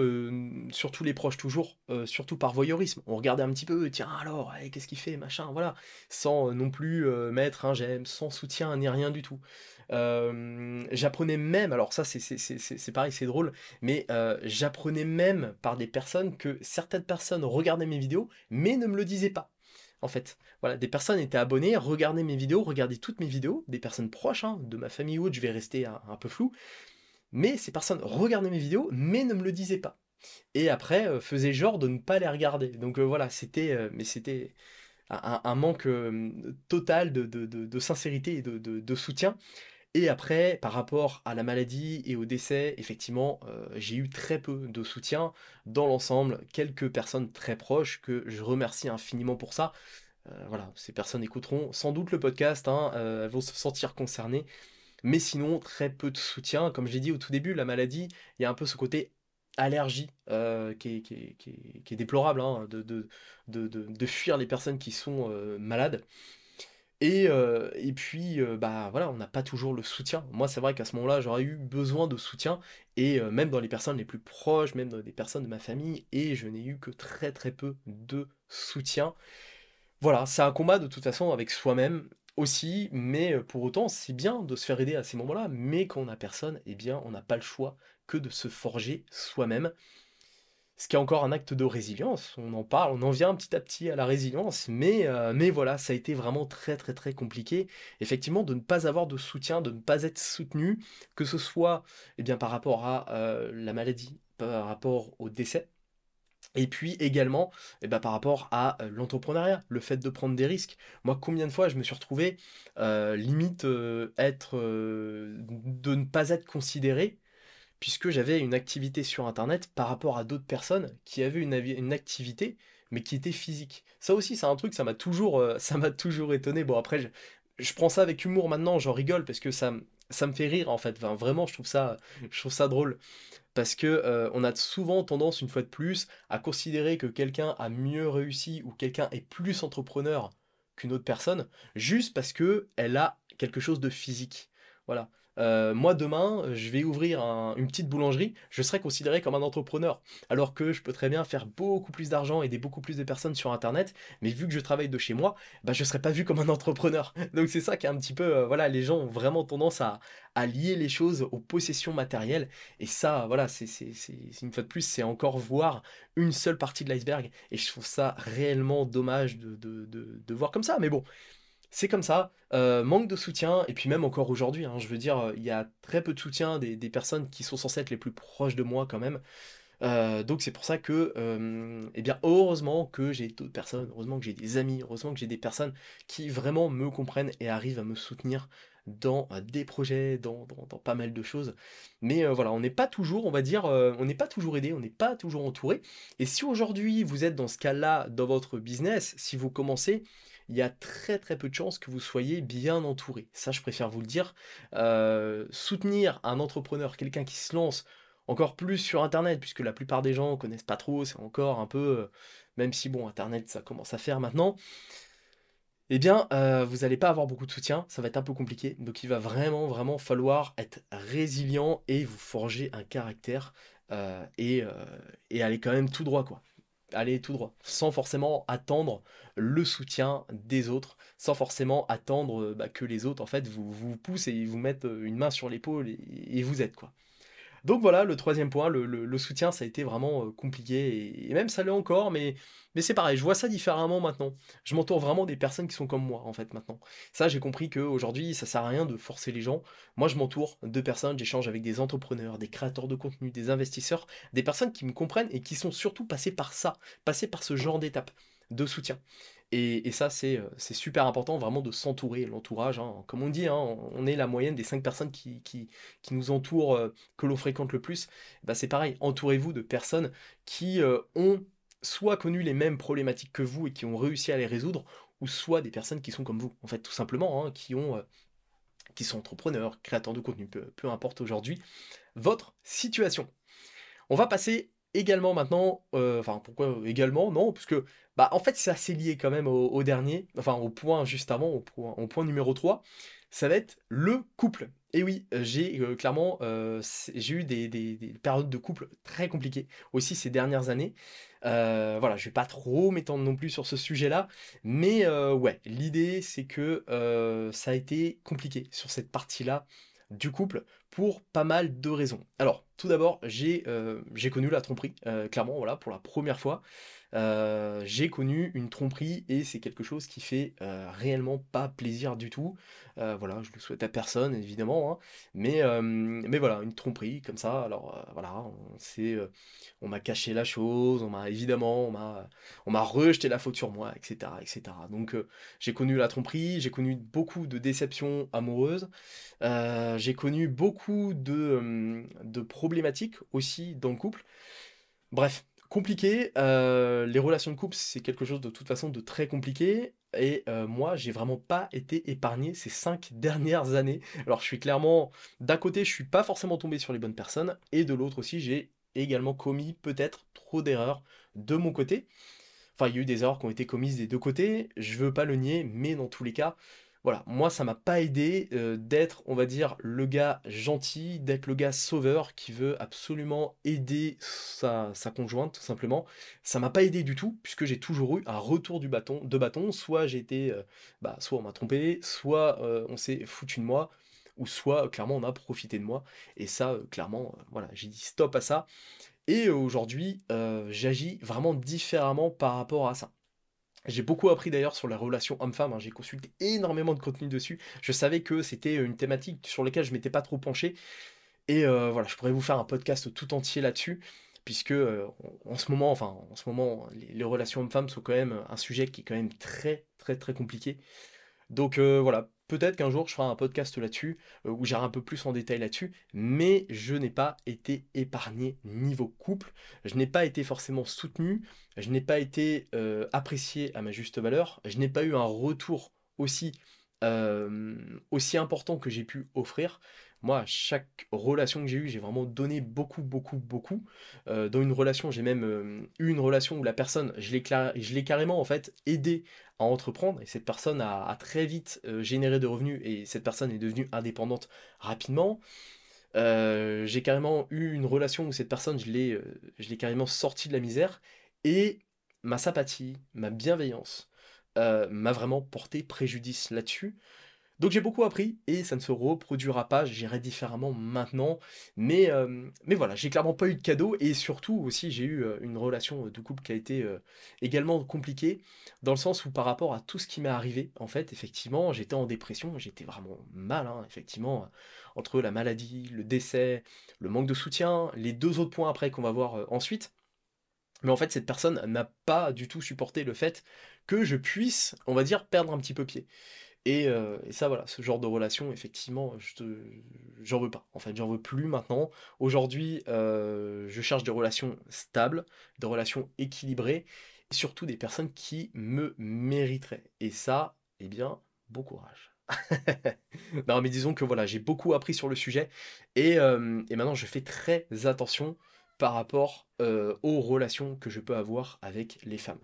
surtout les proches toujours, surtout par voyeurisme. On regardait un petit peu: «Tiens alors, eh, qu'est-ce qu'il fait? Machin», voilà. Sans, non plus, mettre un j'aime, sans soutien ni rien du tout. J'apprenais même, alors ça c'est pareil, c'est drôle, mais j'apprenais même par des personnes que certaines personnes regardaient mes vidéos, mais ne me le disaient pas, en fait. Voilà, des personnes étaient abonnées, regardaient mes vidéos, regardaient toutes mes vidéos, des personnes proches, hein, de ma famille ou autre, je vais rester un peu flou, mais ces personnes regardaient mes vidéos, mais ne me le disaient pas. Et après, faisaient genre de ne pas les regarder. Donc voilà, c'était un manque total de sincérité et de soutien. Et après, par rapport à la maladie et au décès, effectivement, j'ai eu très peu de soutien. Dans l'ensemble, quelques personnes très proches que je remercie infiniment pour ça. Voilà, ces personnes écouteront sans doute le podcast, hein, elles vont se sentir concernées, mais sinon très peu de soutien. Comme j'ai dit au tout début, la maladie, il y a un peu ce côté allergie qui est déplorable, hein, de fuir les personnes qui sont malades. Et puis, bah voilà, on n'a pas toujours le soutien. Moi, c'est vrai qu'à ce moment-là, j'aurais eu besoin de soutien, et même dans les personnes les plus proches, même dans des personnes de ma famille, et je n'ai eu que très très peu de soutien. Voilà, c'est un combat de toute façon avec soi-même aussi, mais pour autant, c'est bien de se faire aider à ces moments-là, mais quand on n'a personne, eh bien, on n'a pas le choix que de se forger soi-même. Ce qui est encore un acte de résilience, on en parle, on en vient petit à petit à la résilience, mais voilà, ça a été vraiment très, très, très compliqué, effectivement, de ne pas avoir de soutien, de ne pas être soutenu, que ce soit, eh bien, par rapport à, la maladie, par rapport au décès, et puis également, eh ben, par rapport à, l'entrepreneuriat, le fait de prendre des risques. Moi, combien de fois je me suis retrouvé, limite, de ne pas être considéré, puisque j'avais une activité sur internet par rapport à d'autres personnes qui avaient une activité, mais qui était physique. Ça aussi, c'est un truc, ça m'a toujours, ça m'a toujours étonné. Bon après je prends ça avec humour maintenant, j'en rigole parce que ça me fait rire en fait. Enfin, vraiment, je trouve ça drôle. Parce que, on a souvent tendance, une fois de plus, à considérer que quelqu'un a mieux réussi ou quelqu'un est plus entrepreneur qu'une autre personne, juste parce que elle a quelque chose de physique. Voilà. Moi demain, je vais ouvrir une petite boulangerie, je serai considéré comme un entrepreneur. Alors que je peux très bien faire beaucoup plus d'argent, aider beaucoup plus de personnes sur internet, mais vu que je travaille de chez moi, bah, je ne serai pas vu comme un entrepreneur. Donc c'est ça qui est un petit peu, voilà, les gens ont vraiment tendance à lier les choses aux possessions matérielles, et ça, voilà, une fois de plus, c'est encore voir une seule partie de l'iceberg. Et je trouve ça réellement dommage de voir comme ça. Mais bon, c'est comme ça. Manque de soutien. Et puis même encore aujourd'hui, hein, je veux dire, il y a très peu de soutien des personnes qui sont censées être les plus proches de moi quand même. Donc c'est pour ça que, eh bien, heureusement que j'ai d'autres personnes, heureusement que j'ai des amis, heureusement que j'ai des personnes qui vraiment me comprennent et arrivent à me soutenir dans des projets, dans pas mal de choses. Mais voilà, on n'est pas toujours, on va dire, on n'est pas toujours aidé, on n'est pas toujours entouré. Et si aujourd'hui vous êtes dans ce cas-là dans votre business, si vous commencez, il y a très très peu de chances que vous soyez bien entouré. Ça, je préfère vous le dire. Soutenir un entrepreneur, quelqu'un qui se lance, encore plus sur internet, puisque la plupart des gens connaissent pas trop, c'est encore un peu, même si bon, internet ça commence à faire maintenant, eh bien, vous allez pas avoir beaucoup de soutien, ça va être un peu compliqué, donc il va vraiment, vraiment falloir être résilient et vous forger un caractère, et aller quand même tout droit, quoi. Aller tout droit, sans forcément attendre le soutien des autres, sans forcément attendre, bah, que les autres en fait vous poussent et vous mettent, une main sur l'épaule et vous aident, quoi. Donc voilà, le troisième point, le soutien, ça a été vraiment, compliqué, et même ça l'est encore, mais c'est pareil, je vois ça différemment maintenant. Je m'entoure vraiment des personnes qui sont comme moi, en fait, maintenant. Ça, j'ai compris qu'aujourd'hui, ça sert à rien de forcer les gens. Moi, je m'entoure de personnes, j'échange avec des entrepreneurs, des créateurs de contenu, des investisseurs, des personnes qui me comprennent et qui sont surtout passées par ça, passées par ce genre d'étape de soutien. Et ça, c'est super important vraiment de s'entourer, l'entourage, hein. Comme on dit, hein, on est la moyenne des 5 personnes qui nous entourent, que l'on fréquente le plus. Bah, c'est pareil, entourez-vous de personnes qui ont soit connu les mêmes problématiques que vous et qui ont réussi à les résoudre, ou soit des personnes qui sont comme vous, en fait, tout simplement, hein, qui sont entrepreneurs, créateurs de contenu, peu importe aujourd'hui votre situation. On va passer également maintenant, enfin pourquoi également? Non, parce que, bah, en fait, c'est assez lié quand même au dernier, enfin au point juste avant, au point numéro 3. Ça va être le couple. Et oui, j'ai clairement, j'ai eu des périodes de couple très compliquées aussi ces dernières années. Voilà, je vais pas trop m'étendre non plus sur ce sujet-là, mais ouais, l'idée c'est que, ça a été compliqué sur cette partie-là du couple pour pas mal de raisons. Alors, tout d'abord, j'ai connu la tromperie, clairement, voilà, pour la première fois. J'ai connu une tromperie et c'est quelque chose qui fait, réellement pas plaisir du tout. Voilà, je le souhaite à personne évidemment, hein, mais voilà, une tromperie comme ça, alors, voilà, on m'a caché la chose, on m'a rejeté la faute sur moi et cetera et cetera. Donc, j'ai connu la tromperie, j'ai connu beaucoup de déceptions amoureuses. J'ai connu beaucoup de problématiques aussi dans le couple. Bref, compliqué, les relations de couple, c'est quelque chose de toute façon de très compliqué et moi, j'ai vraiment pas été épargné ces 5 dernières années. Alors je suis clairement d'un côté, je suis pas forcément tombé sur les bonnes personnes et de l'autre aussi, j'ai également commis peut-être trop d'erreurs de mon côté. Enfin, il y a eu des erreurs qui ont été commises des 2 côtés, je veux pas le nier, mais dans tous les cas, voilà, moi ça m'a pas aidé, d'être, on va dire, le gars gentil, d'être le gars sauveur qui veut absolument aider sa conjointe, tout simplement. Ça m'a pas aidé du tout, puisque j'ai toujours eu un retour du bâton, soit j'ai été, bah, soit on m'a trompé, soit, on s'est foutu de moi, ou soit, clairement on a profité de moi et ça, clairement, voilà, j'ai dit stop à ça et aujourd'hui, j'agis vraiment différemment par rapport à ça. J'ai beaucoup appris d'ailleurs sur la relation homme-femme, hein, j'ai consulté énormément de contenu dessus. Je savais que c'était une thématique sur laquelle je m'étais pas trop penché et voilà, je pourrais vous faire un podcast tout entier là-dessus puisque, en ce moment, enfin, en ce moment, les relations hommes-femmes sont quand même un sujet qui est quand même très, très, très compliqué. Donc voilà, peut-être qu'un jour je ferai un podcast là-dessus, où j'irai un peu plus en détail là-dessus, mais je n'ai pas été épargné niveau couple, je n'ai pas été forcément soutenu, je n'ai pas été apprécié à ma juste valeur, je n'ai pas eu un retour aussi, aussi important que j'ai pu offrir. Moi, à chaque relation que j'ai eue, j'ai vraiment donné beaucoup, beaucoup, beaucoup. Dans une relation, j'ai même eu une relation où la personne, je l'ai carrément en fait aidé à entreprendre et cette personne a très vite généré de revenus et cette personne est devenue indépendante rapidement. J'ai carrément eu une relation où cette personne, je l'ai carrément sorti de la misère et ma sympathie, ma bienveillance m'a vraiment porté préjudice là-dessus. Donc j'ai beaucoup appris et ça ne se reproduira pas, j'irai différemment maintenant. Mais voilà, j'ai clairement pas eu de cadeau et surtout aussi j'ai eu une relation de couple qui a été également compliquée, dans le sens où par rapport à tout ce qui m'est arrivé, en fait, effectivement, j'étais en dépression, j'étais vraiment mal, hein, effectivement, entre la maladie, le décès, le manque de soutien, les deux autres points après qu'on va voir ensuite. Mais en fait, cette personne n'a pas du tout supporté le fait que je puisse, on va dire, perdre un petit peu pied. Et ça, voilà, ce genre de relation, effectivement, j'en veux pas. En fait, j'en veux plus maintenant. Aujourd'hui, je cherche des relations stables, des relations équilibrées, et surtout des personnes qui me mériteraient. Et ça, eh bien, bon courage. Non, mais disons que voilà, j'ai beaucoup appris sur le sujet, et maintenant je fais très attention par rapport aux relations que je peux avoir avec les femmes.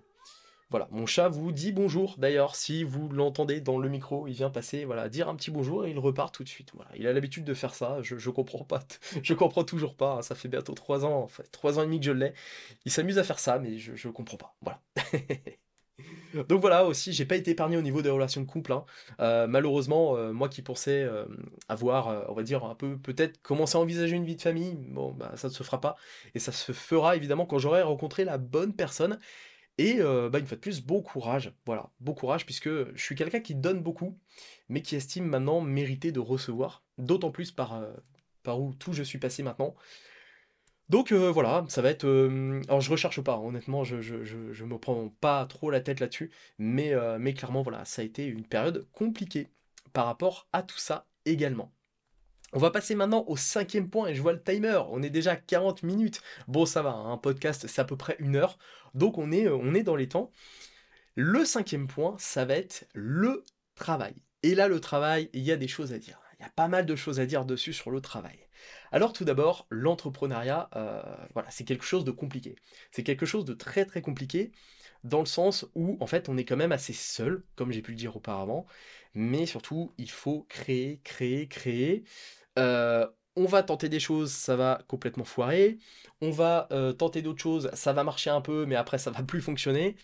Voilà, mon chat vous dit bonjour d'ailleurs, si vous l'entendez dans le micro, il vient passer, voilà, dire un petit bonjour et il repart tout de suite. Voilà, il a l'habitude de faire ça, je comprends pas, je comprends toujours pas, hein, ça fait bientôt 3 ans, en fait, 3 ans et demi que je l'ai. Il s'amuse à faire ça, mais je comprends pas. Voilà. Donc voilà, aussi, j'ai pas été épargné au niveau des relations de couple, hein. Malheureusement, moi qui pensais avoir, on va dire, un peu peut-être commencer à envisager une vie de famille, bon, bah ça ne se fera pas. Et ça se fera évidemment quand j'aurai rencontré la bonne personne. Et bah, une fois de plus, bon courage, voilà, bon courage puisque je suis quelqu'un qui donne beaucoup, mais qui estime maintenant mériter de recevoir, d'autant plus par où tout je suis passé maintenant. Donc voilà, ça va être, alors je recherche pas, hein, honnêtement, je me prends pas trop la tête là-dessus, mais clairement, voilà, ça a été une période compliquée par rapport à tout ça également. On va passer maintenant au cinquième point et je vois le timer, on est déjà à 40 minutes. Bon ça va, hein, un podcast c'est à peu près 1 heure, donc on est dans les temps. Le cinquième point, ça va être le travail. Et là le travail, il y a des choses à dire. y a pas mal de choses à dire dessus sur le travail. Alors tout d'abord, l'entrepreneuriat, voilà, c'est quelque chose de compliqué. C'est quelque chose de très très compliqué dans le sens où en fait on est quand même assez seul, comme j'ai pu le dire auparavant, mais surtout il faut créer, créer, créer. On va tenter des choses, ça va complètement foirer. On va tenter d'autres choses, ça va marcher un peu, mais après ça va plus fonctionner.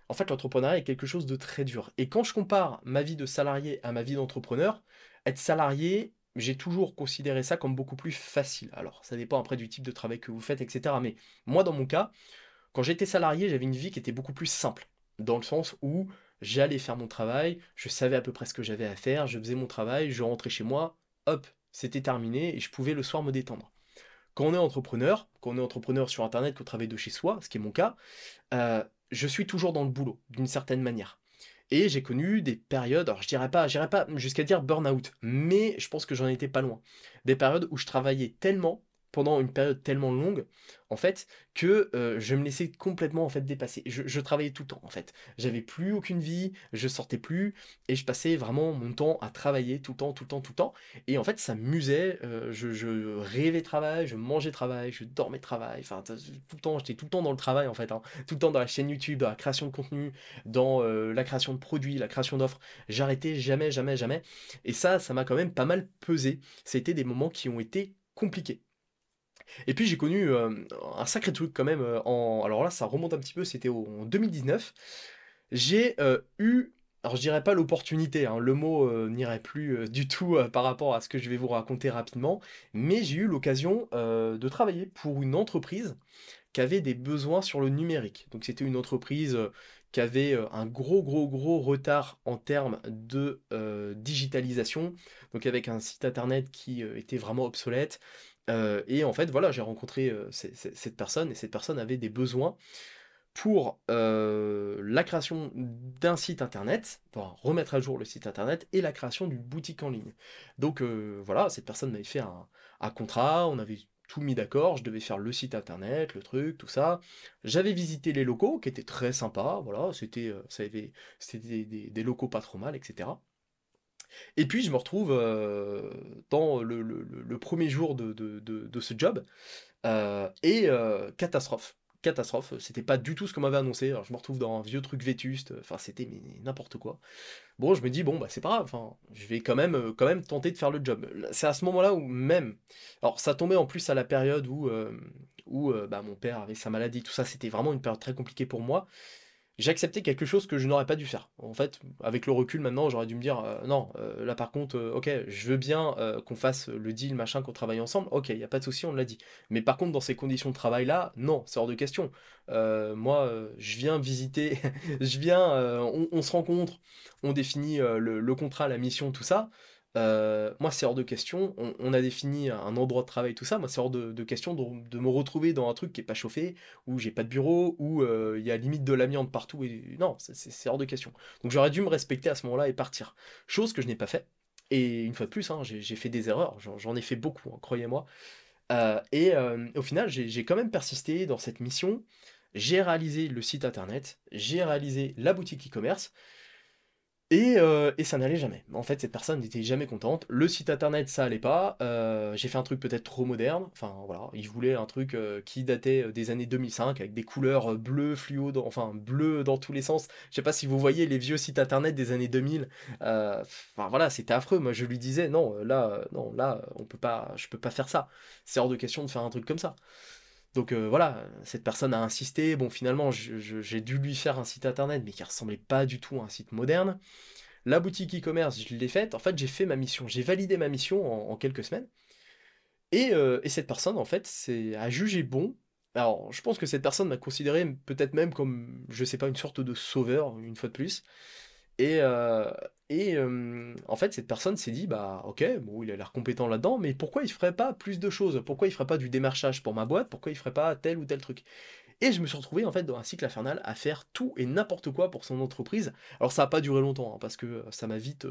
En fait, l'entrepreneuriat est quelque chose de très dur. Et quand je compare ma vie de salarié à ma vie d'entrepreneur, être salarié, j'ai toujours considéré ça comme beaucoup plus facile. Alors, ça dépend après du type de travail que vous faites, etc. Mais moi, dans mon cas, quand j'étais salarié, j'avais une vie qui était beaucoup plus simple. Dans le sens où j'allais faire mon travail, je savais à peu près ce que j'avais à faire, je faisais mon travail, je rentrais chez moi, hop, c'était terminé et je pouvais le soir me détendre. Quand on est entrepreneur sur Internet, qu'on travaille de chez soi, ce qui est mon cas, je suis toujours dans le boulot, d'une certaine manière. Et j'ai connu des périodes, alors j'irai pas jusqu'à dire burn-out, mais je pense que j'en étais pas loin. Des périodes où je travaillais tellement, pendant une période tellement longue, en fait, que je me laissais complètement en fait dépasser. Je travaillais tout le temps, en fait. J'avais plus aucune vie, je sortais plus, et je passais vraiment mon temps à travailler tout le temps, tout le temps, tout le temps. Et en fait, ça m'usait, je rêvais travail, je mangeais travail, je dormais travail, enfin, tout le temps, j'étais tout le temps dans le travail, en fait, hein. Tout le temps dans la chaîne YouTube, dans la création de contenu, dans la création de produits, la création d'offres. J'arrêtais jamais, jamais, jamais. Et ça m'a quand même pas mal pesé. C'était des moments qui ont été compliqués. Et puis j'ai connu un sacré truc quand même Alors là, ça remonte un petit peu, c'était en 2019. J'ai eu, alors je dirais pas l'opportunité, hein, le mot n'irait plus du tout par rapport à ce que je vais vous raconter rapidement, mais j'ai eu l'occasion de travailler pour une entreprise qui avait des besoins sur le numérique. Donc c'était une entreprise qui avait un gros gros gros retard en termes de digitalisation, donc avec un site internet qui était vraiment obsolète. Et en fait voilà, j'ai rencontré cette personne, et cette personne avait des besoins pour la création d'un site internet, enfin, remettre à jour le site internet et la création d'une boutique en ligne. Donc voilà, cette personne m'avait fait un contrat, on avait tout mis d'accord, je devais faire le site internet, le truc, tout ça. J'avais visité les locaux qui étaient très sympas, voilà, c'était des locaux pas trop mal, etc. Et puis je me retrouve dans le premier jour de ce job, catastrophe. Catastrophe, c'était pas du tout ce qu'on m'avait annoncé. Alors je me retrouve dans un vieux truc vétuste, enfin c'était mais n'importe quoi. Bon, je me dis bon bah c'est pas grave, enfin je vais quand même tenter de faire le job. C'est à ce moment-là où même, alors ça tombait en plus à la période où bah, mon père avait sa maladie, tout ça, c'était vraiment une période très compliquée pour moi. J'ai accepté quelque chose que je n'aurais pas dû faire. En fait, avec le recul maintenant, j'aurais dû me dire non, là par contre, ok, je veux bien qu'on fasse le deal, machin, qu'on travaille ensemble, ok, il n'y a pas de souci, on l'a dit. Mais par contre, dans ces conditions de travail-là, non, c'est hors de question. Moi, je viens visiter, on se rencontre, on définit le contrat, la mission, tout ça. Moi, c'est hors de question. On a défini un endroit de travail, tout ça. Moi, c'est hors de question de me retrouver dans un truc qui est pas chauffé, où j'ai pas de bureau, où il y a limite de l'amiante partout. Et non, c'est hors de question. Donc j'aurais dû me respecter à ce moment-là et partir. Chose que je n'ai pas fait. Et une fois de plus, hein, j'ai fait des erreurs. J'en ai fait beaucoup, hein, croyez-moi. Au final, j'ai quand même persisté dans cette mission. J'ai réalisé le site internet, j'ai réalisé la boutique e-commerce. Et ça n'allait jamais. En fait, cette personne n'était jamais contente. Le site internet, ça allait pas. J'ai fait un truc peut-être trop moderne. Enfin, voilà. Il voulait un truc qui datait des années 2005, avec des couleurs bleues, fluo, enfin, bleu dans tous les sens. Je sais pas si vous voyez les vieux sites internet des années 2000. Enfin, voilà, c'était affreux. Moi, je lui disais, non, non, là, on peut pas, je peux pas faire ça. C'est hors de question de faire un truc comme ça. Donc voilà, cette personne a insisté. Bon, finalement, j'ai dû lui faire un site internet, mais qui ressemblait pas du tout à un site moderne. La boutique e-commerce, je l'ai faite. En fait, j'ai fait ma mission. J'ai validé ma mission en quelques semaines. Et cette personne, en fait, a jugé bon. Alors, je pense que cette personne m'a considéré peut-être même comme, je sais pas, une sorte de sauveur, une fois de plus. En fait, cette personne s'est dit, bah ok, bon, il a l'air compétent là-dedans, mais pourquoi il ferait pas plus de choses? Pourquoi il ferait pas du démarchage pour ma boîte? Pourquoi il ferait pas tel ou tel truc? Et je me suis retrouvé en fait dans un cycle infernal à faire tout et n'importe quoi pour son entreprise. Alors ça n'a pas duré longtemps, hein, parce que ça m'a vite,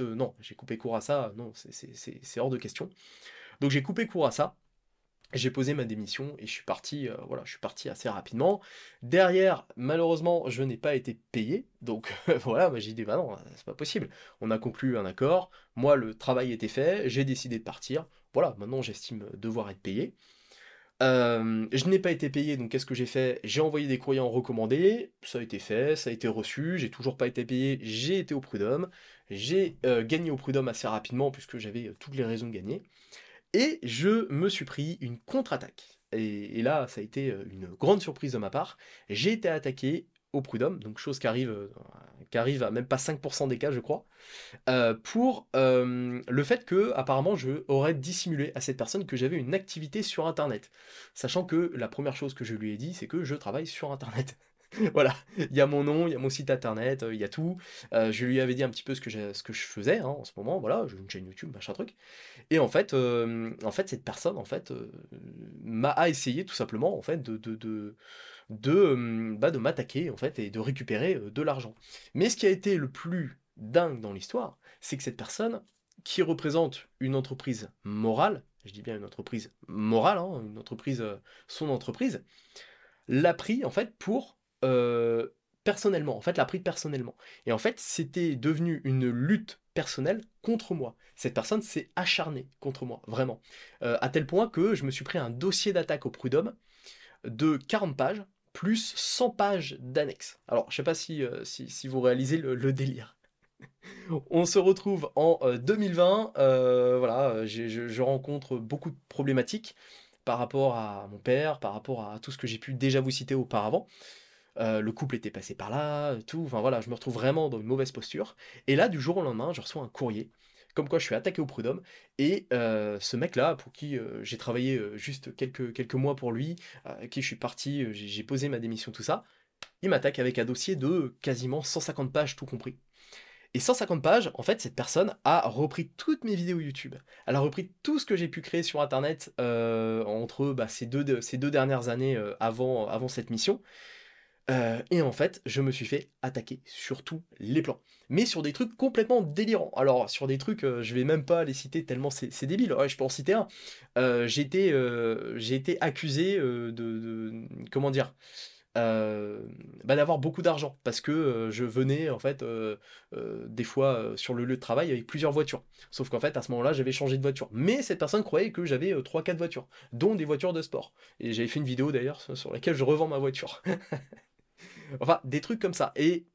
non, j'ai coupé court à ça, non, c'est hors de question. Donc j'ai coupé court à ça. J'ai posé ma démission et je suis parti, voilà, je suis parti assez rapidement. Derrière, malheureusement, je n'ai pas été payé, donc voilà, moi j'ai dit: «Bah non, c'est pas possible». On a conclu un accord, moi le travail était fait, j'ai décidé de partir. Voilà, maintenant j'estime devoir être payé. Je n'ai pas été payé, donc qu'est-ce que j'ai fait? J'ai envoyé des courriers en recommandé, ça a été fait, ça a été reçu, j'ai toujours pas été payé, j'ai été au prud'homme, j'ai, gagné au prud'homme assez rapidement puisque j'avais, toutes les raisons de gagner. Et je me suis pris une contre-attaque. Et là, ça a été une grande surprise de ma part. J'ai été attaqué au prud'homme, donc chose qui arrive à même pas 5% des cas, je crois, pour le fait que, apparemment, je aurais dissimulé à cette personne que j'avais une activité sur Internet. Sachant que la première chose que je lui ai dit, c'est que je travaille sur Internet. Voilà, il y a mon nom, il y a mon site internet, il y a tout. Je lui avais dit un petit peu ce que je faisais hein, en ce moment, voilà, j'ai une chaîne YouTube, machin truc. Et en fait, cette personne, en fait, a essayé tout simplement, en fait, de m'attaquer, en fait, et de récupérer, de l'argent. Mais ce qui a été le plus dingue dans l'histoire, c'est que cette personne, qui représente une entreprise morale, je dis bien une entreprise morale, hein, une entreprise, son entreprise, l'a pris, en fait, pour, personnellement, en fait, l'a pris personnellement. Et en fait, c'était devenu une lutte personnelle contre moi. Cette personne s'est acharnée contre moi, vraiment. À tel point que je me suis pris un dossier d'attaque au prud'homme de 40 pages, plus 100 pages d'annexes. Alors, je sais pas si vous réalisez le délire. On se retrouve en 2020, voilà, je rencontre beaucoup de problématiques par rapport à mon père, par rapport à tout ce que j'ai pu déjà vous citer auparavant. Le couple était passé par là, tout, enfin voilà, je me retrouve vraiment dans une mauvaise posture. Et là, du jour au lendemain, je reçois un courrier, comme quoi je suis attaqué au prud'homme, et ce mec-là, pour qui j'ai travaillé juste quelques mois pour lui, avec qui je suis parti, j'ai posé ma démission, tout ça, il m'attaque avec un dossier de quasiment 150 pages, tout compris. Et 150 pages, en fait, cette personne a repris toutes mes vidéos YouTube. Elle a repris tout ce que j'ai pu créer sur Internet entre bah, ces deux dernières années avant cette mission. Et en fait, je me suis fait attaquer sur tous les plans. Mais sur des trucs complètement délirants. Alors, sur des trucs, je vais même pas les citer tellement c'est débile. Ouais, je peux en citer un. J'ai été accusé comment dire? Bah, d'avoir beaucoup d'argent. Parce que je venais, en fait, des fois sur le lieu de travail avec plusieurs voitures. Sauf qu'en fait, à ce moment-là, j'avais changé de voiture. Mais cette personne croyait que j'avais 3-4 voitures, dont des voitures de sport. Et j'avais fait une vidéo d'ailleurs sur laquelle je revends ma voiture. Enfin, des trucs comme ça. Et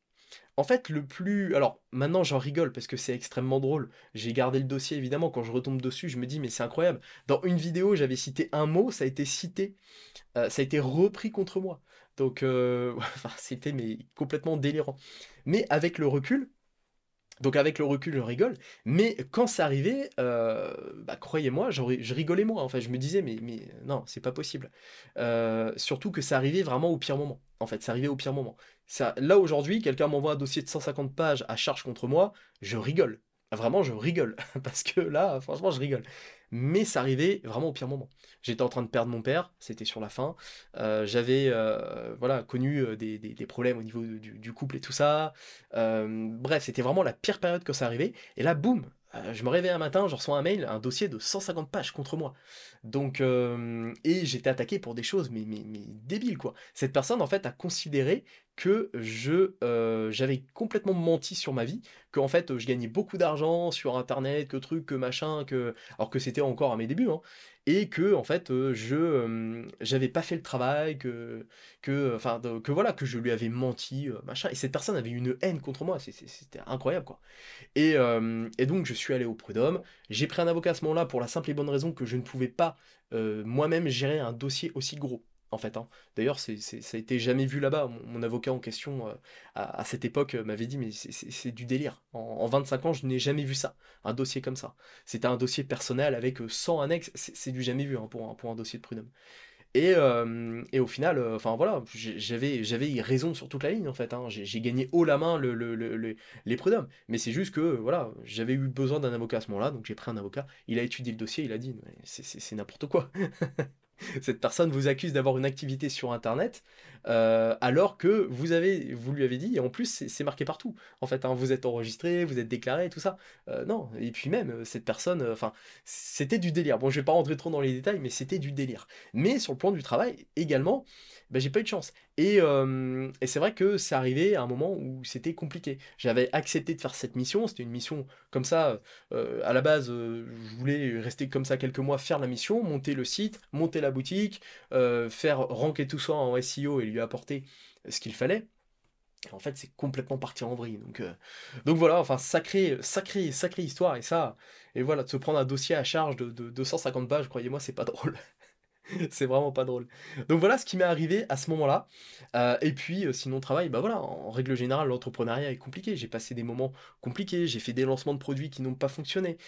en fait, le plus... Alors, maintenant, j'en rigole parce que c'est extrêmement drôle. J'ai gardé le dossier, évidemment. Quand je retombe dessus, je me dis, mais c'est incroyable. Dans une vidéo, j'avais cité un mot, ça a été cité, ça a été repris contre moi. Donc, enfin, c'était mais complètement délirant. Mais avec le recul, donc avec le recul, je rigole, mais quand c'est arrivé, bah, croyez-moi, je rigolais moi, enfin je me disais: «Mais non, c'est pas possible». Surtout que ça arrivait vraiment au pire moment, en fait, ça arrivait au pire moment. Ça là aujourd'hui, quelqu'un m'envoie un dossier de 150 pages à charge contre moi, je rigole. Vraiment, je rigole parce que là, franchement, je rigole. Mais ça arrivait vraiment au pire moment. J'étais en train de perdre mon père, c'était sur la fin, j'avais, voilà, connu, des problèmes au niveau du couple et tout ça, bref, c'était vraiment la pire période que ça arrivait. Et là, boum, je me réveille un matin, je reçois un mail, un dossier de 150 pages contre moi. Donc, et j'étais attaqué pour des choses, mais débiles, quoi. Cette personne, en fait, a considéré que j'avais complètement menti sur ma vie, que en fait, je gagnais beaucoup d'argent sur Internet, que truc, que machin, alors que c'était encore à mes débuts, hein, et que en fait, j'avais pas fait le travail, enfin, que voilà, que je lui avais menti, machin. Et cette personne avait une haine contre moi, c'était incroyable, quoi. Et donc, je suis allé au prud'homme. J'ai pris un avocat à ce moment-là pour la simple et bonne raison que je ne pouvais pas moi-même gérer un dossier aussi gros. En fait, hein. D'ailleurs, ça a été jamais vu là-bas. Mon avocat en question, à cette époque, m'avait dit, mais c'est du délire. En 25 ans, je n'ai jamais vu ça, un dossier comme ça. C'était un dossier personnel avec 100 annexes, c'est du jamais vu hein, pour un dossier de prud'homme. Et au final, enfin voilà, j'avais raison sur toute la ligne en fait, hein. J'ai gagné haut la main les prud'hommes. Mais c'est juste que voilà, j'avais eu besoin d'un avocat à ce moment-là, donc j'ai pris un avocat. Il a étudié le dossier, il a dit, mais c'est n'importe quoi. Cette personne vous accuse d'avoir une activité sur internet, alors que vous lui avez dit et en plus c'est marqué partout, en fait, hein. Vous êtes enregistré, vous êtes déclaré, tout ça. Non et puis même, cette personne, enfin, c'était du délire. Bon, je vais pas rentrer trop dans les détails, mais c'était du délire. Mais sur le plan du travail également, bah, j'ai pas eu de chance et c'est vrai que c'est arrivé à un moment où c'était compliqué. J'avais accepté de faire cette mission, c'était une mission comme ça, à la base, je voulais rester comme ça quelques mois, faire la mission, monter le site, monter la boutique, faire ranker tout ça en SEO et lui apporter ce qu'il fallait. Et en fait, c'est complètement parti en vrille. Donc voilà, enfin, sacrée histoire. Et ça, et voilà, de se prendre un dossier à charge de 250 pages, croyez-moi, c'est pas drôle. C'est vraiment pas drôle. Donc voilà ce qui m'est arrivé à ce moment-là. Et puis, sinon travail, bah voilà, en règle générale, l'entrepreneuriat est compliqué. J'ai passé des moments compliqués, j'ai fait des lancements de produits qui n'ont pas fonctionné.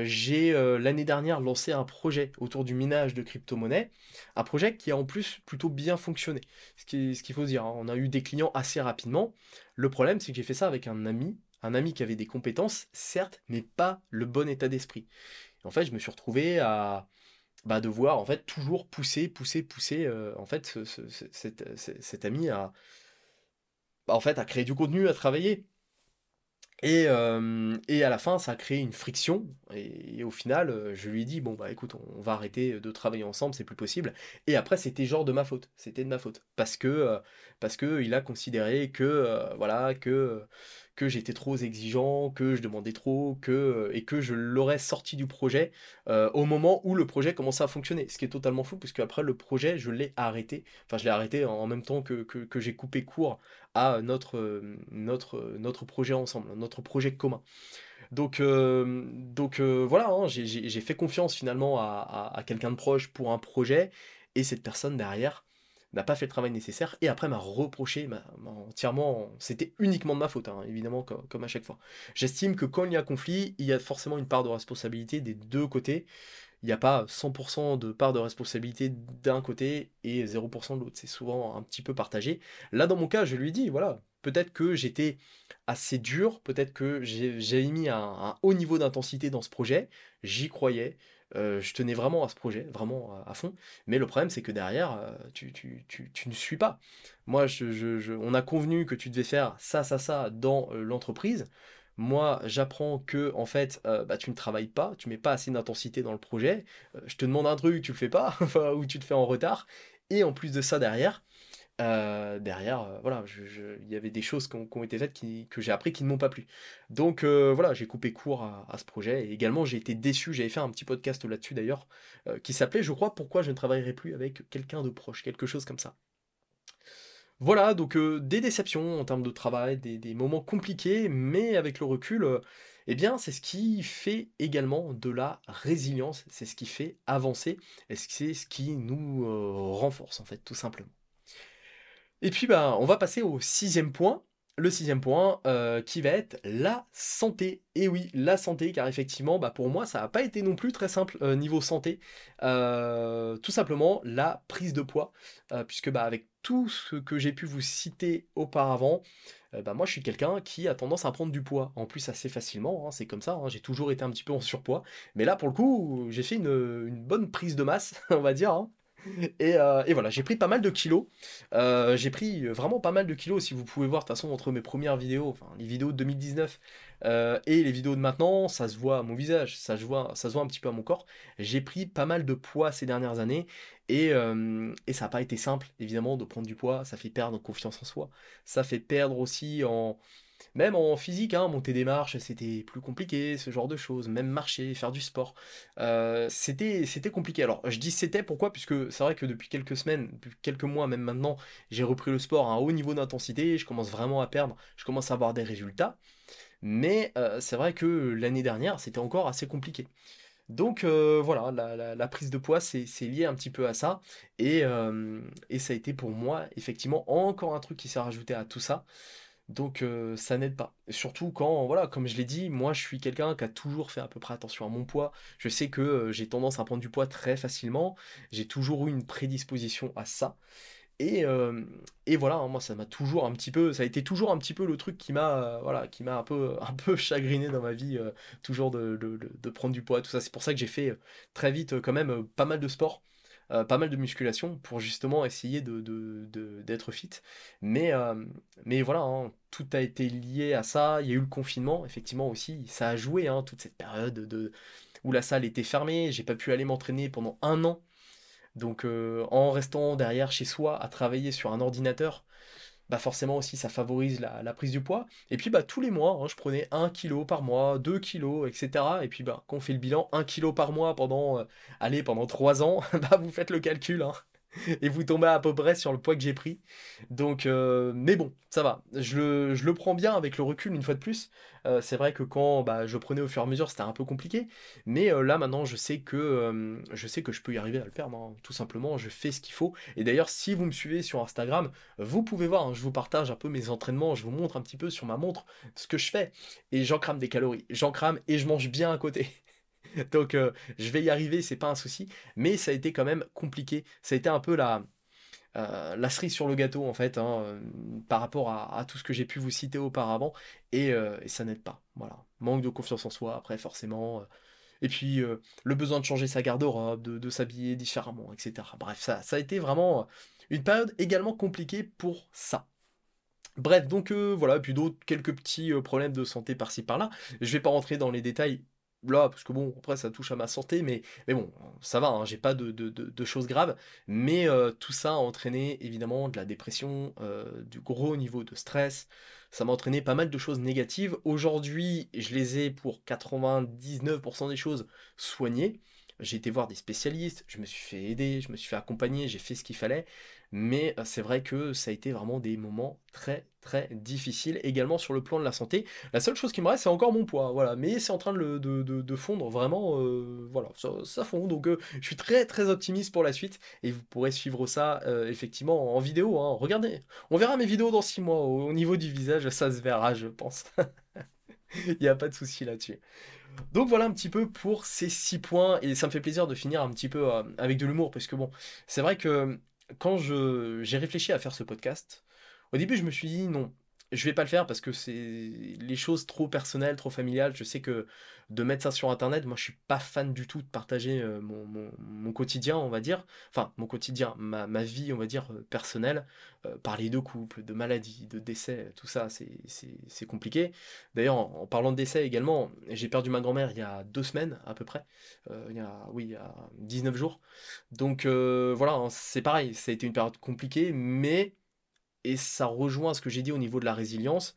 J'ai, l'année dernière, lancé un projet autour du minage de crypto-monnaies, un projet qui a en plus plutôt bien fonctionné. Ce qu'il faut se dire, hein, on a eu des clients assez rapidement. Le problème, c'est que j'ai fait ça avec un ami qui avait des compétences, certes, mais pas le bon état d'esprit. En fait, je me suis retrouvé à bah, devoir en fait toujours pousser, en fait cet ami à bah, en fait à créer du contenu, à travailler. Et à la fin, ça a créé une friction et au final, je lui ai dit: «Bon, bah, écoute, on va arrêter de travailler ensemble, c'est plus possible» et après c'était genre de ma faute, c'était de ma faute. Parce que il a considéré que, voilà, que j'étais trop exigeant, que je demandais trop, et que je l'aurais sorti du projet, au moment où le projet commençait à fonctionner. Ce qui est totalement fou puisque après le projet, je l'ai arrêté. Enfin, je l'ai arrêté en même temps que j'ai coupé court à notre projet ensemble, notre projet commun. Voilà, hein, j'ai fait confiance finalement à quelqu'un de proche pour un projet, et cette personne derrière n'a pas fait le travail nécessaire, et après m'a reproché entièrement, c'était uniquement de ma faute, hein, évidemment, comme à chaque fois. J'estime que quand il y a conflit, il y a forcément une part de responsabilité des deux côtés. Il n'y a pas 100% de part de responsabilité d'un côté et 0% de l'autre. C'est souvent un petit peu partagé. Là, dans mon cas, je lui dis, voilà, peut-être que j'étais assez dur, peut-être que j'ai mis un haut niveau d'intensité dans ce projet, j'y croyais, je tenais vraiment à ce projet, vraiment à fond. Mais le problème, c'est que derrière, tu ne suis pas. Moi, on a convenu que tu devais faire ça dans l'entreprise. Moi, j'apprends que en fait, bah, tu ne travailles pas, tu mets pas assez d'intensité dans le projet. Je te demande un truc, tu le fais pas, enfin, ou tu te fais en retard. Et en plus de ça, derrière, voilà, il y avait des choses qui ont été faites que j'ai appris qui ne m'ont pas plu. Voilà, j'ai coupé court à ce projet. Et également, j'ai été déçu. J'avais fait un petit podcast là-dessus d'ailleurs, qui s'appelait, je crois, Pourquoi je ne travaillerai plus avec quelqu'un de proche, quelque chose comme ça. Voilà, des déceptions en termes de travail, des moments compliqués, mais avec le recul, eh bien, c'est ce qui fait également de la résilience, c'est ce qui fait avancer et c'est ce qui nous, renforce, en fait, tout simplement. Et puis, bah, on va passer au sixième point. Le sixième point, qui va être la santé. Et oui, la santé, car effectivement, bah, pour moi, ça n'a pas été non plus très simple, niveau santé. Tout simplement, la prise de poids, puisque, bah, avec tout ce que j'ai pu vous citer auparavant, bah, moi, je suis quelqu'un qui a tendance à prendre du poids. En plus, assez facilement, hein, c'est comme ça, hein, j'ai toujours été un petit peu en surpoids. Mais là, pour le coup, j'ai fait une bonne prise de masse, on va dire, hein. Et voilà, j'ai pris pas mal de kilos. J'ai pris vraiment pas mal de kilos. Si vous pouvez voir, de toute façon, entre mes premières vidéos, enfin les vidéos de 2019 et les vidéos de maintenant, ça se voit à mon visage, ça se voit un petit peu à mon corps. J'ai pris pas mal de poids ces dernières années et ça n'a pas été simple, évidemment, de prendre du poids. Ça fait perdre confiance en soi. Ça fait perdre aussi même en physique, hein, monter des marches, c'était plus compliqué, ce genre de choses. Même marcher, faire du sport. C'était compliqué. Alors, je dis c'était, pourquoi? Puisque c'est vrai que depuis quelques semaines, depuis quelques mois, même maintenant, j'ai repris le sport à un haut niveau d'intensité, je commence vraiment à perdre, je commence à avoir des résultats. Mais c'est vrai que l'année dernière, c'était encore assez compliqué. Voilà, la prise de poids, c'est lié un petit peu à ça. Et ça a été pour moi, effectivement, encore un truc qui s'est rajouté à tout ça. Ça n'aide pas. Et surtout quand, voilà, comme je l'ai dit, moi je suis quelqu'un qui a toujours fait à peu près attention à mon poids. Je sais que j'ai tendance à prendre du poids très facilement. J'ai toujours eu une prédisposition à ça. Et, euh, et voilà, hein, moi ça m'a toujours un petit peu, ça a été toujours un petit peu le truc voilà, qui m'a un peu, un peu chagriné dans ma vie, toujours de prendre du poids, tout ça. C'est pour ça que j'ai fait très vite quand même pas mal de sport. pas mal de musculation pour justement essayer d'être fit. Mais, mais voilà, hein, tout a été lié à ça. Il y a eu le confinement, effectivement aussi, ça a joué, hein, toute cette période où la salle était fermée. J'ai pas pu aller m'entraîner pendant un an. Donc en restant derrière chez soi à travailler sur un ordinateur, bah forcément aussi ça favorise la prise du poids. Et puis bah tous les mois, hein, je prenais 1 kilo par mois, 2 kilos, etc. Et puis bah quand on fait le bilan, 1 kilo par mois pendant, allez, pendant 3 ans, bah vous faites le calcul, hein. Et vous tombez à peu près sur le poids que j'ai pris. Donc, mais bon, ça va. Je le prends bien avec le recul une fois de plus. C'est vrai que quand bah, je prenais au fur et à mesure, c'était un peu compliqué. Mais là, maintenant, je sais que je peux y arriver à le perdre, hein. Tout simplement, je fais ce qu'il faut. Et d'ailleurs, si vous me suivez sur Instagram, vous pouvez voir, hein, je vous partage un peu mes entraînements. Je vous montre un petit peu sur ma montre ce que je fais. Et j'en crame des calories. J'en crame et je mange bien à côté. Donc je vais y arriver, c'est pas un souci, mais ça a été quand même compliqué. Ça a été un peu la cerise sur le gâteau en fait, hein, par rapport à tout ce que j'ai pu vous citer auparavant, et ça n'aide pas. Voilà, manque de confiance en soi après forcément, et puis le besoin de changer sa garde-robe, de s'habiller différemment, etc. Bref, ça a été vraiment une période également compliquée pour ça. Bref, donc voilà, puis d'autres quelques petits problèmes de santé par-ci par-là. Je vais pas rentrer dans les détails là, parce que bon, après ça touche à ma santé, mais bon, ça va, hein, j'ai pas de choses graves. Mais tout ça a entraîné évidemment de la dépression, du gros niveau de stress. Ça m'a entraîné pas mal de choses négatives. Aujourd'hui, je les ai pour 99% des choses soignées. J'ai été voir des spécialistes, je me suis fait aider, je me suis fait accompagner, j'ai fait ce qu'il fallait. Mais c'est vrai que ça a été vraiment des moments très très difficiles, également sur le plan de la santé. La seule chose qui me reste, c'est encore mon poids, voilà. Mais c'est en train de fondre, vraiment, voilà, ça fond. Donc je suis très très optimiste pour la suite, et vous pourrez suivre ça effectivement en vidéo, hein. Regardez, on verra mes vidéos dans 6 mois. Au niveau du visage, ça se verra, je pense. Il n'y a pas de souci là-dessus. Donc voilà un petit peu pour ces 6 points, et ça me fait plaisir de finir un petit peu avec de l'humour, parce que bon, c'est vrai que quand j'ai réfléchi à faire ce podcast, au début je me suis dit non, je vais pas le faire parce que c'est les choses trop personnelles, trop familiales. Je sais que de mettre ça sur internet, moi je suis pas fan du tout de partager mon quotidien, on va dire, enfin mon quotidien, ma vie, on va dire, personnelle. Parler de couple, de maladie, de décès, tout ça c'est compliqué. D'ailleurs, en parlant de décès également, j'ai perdu ma grand-mère il y a 2 semaines à peu près, il y a 19 jours. Donc voilà, hein, c'est pareil, ça a été une période compliquée, mais, et ça rejoint ce que j'ai dit au niveau de la résilience,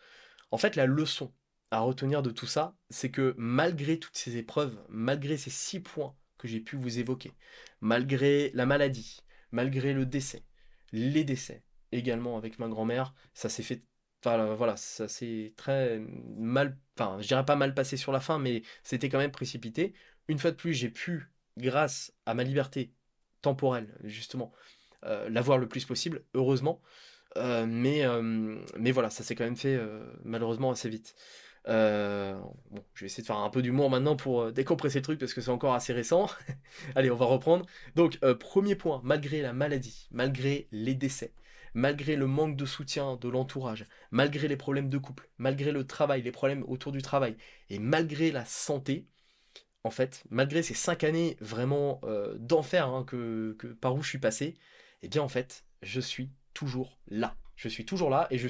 en fait la leçon à retenir de tout ça, c'est que malgré toutes ces épreuves, malgré ces 6 points que j'ai pu vous évoquer, malgré la maladie, malgré le décès, les décès également avec ma grand-mère, ça s'est fait, enfin voilà, ça s'est très mal, enfin je dirais pas mal passé sur la fin, mais c'était quand même précipité. Une fois de plus, j'ai pu, grâce à ma liberté temporelle justement, l'avoir le plus possible, heureusement. Mais voilà, ça s'est quand même fait malheureusement assez vite. Bon, je vais essayer de faire un peu d'humour maintenant pour décompresser le truc parce que c'est encore assez récent. Allez, on va reprendre. Donc, premier point, malgré la maladie, malgré les décès, malgré le manque de soutien de l'entourage, malgré les problèmes de couple, malgré le travail, les problèmes autour du travail, et malgré la santé, en fait, malgré ces 5 années vraiment d'enfer, hein, par où je suis passé, eh bien en fait, je suis toujours là. Je suis toujours là, et je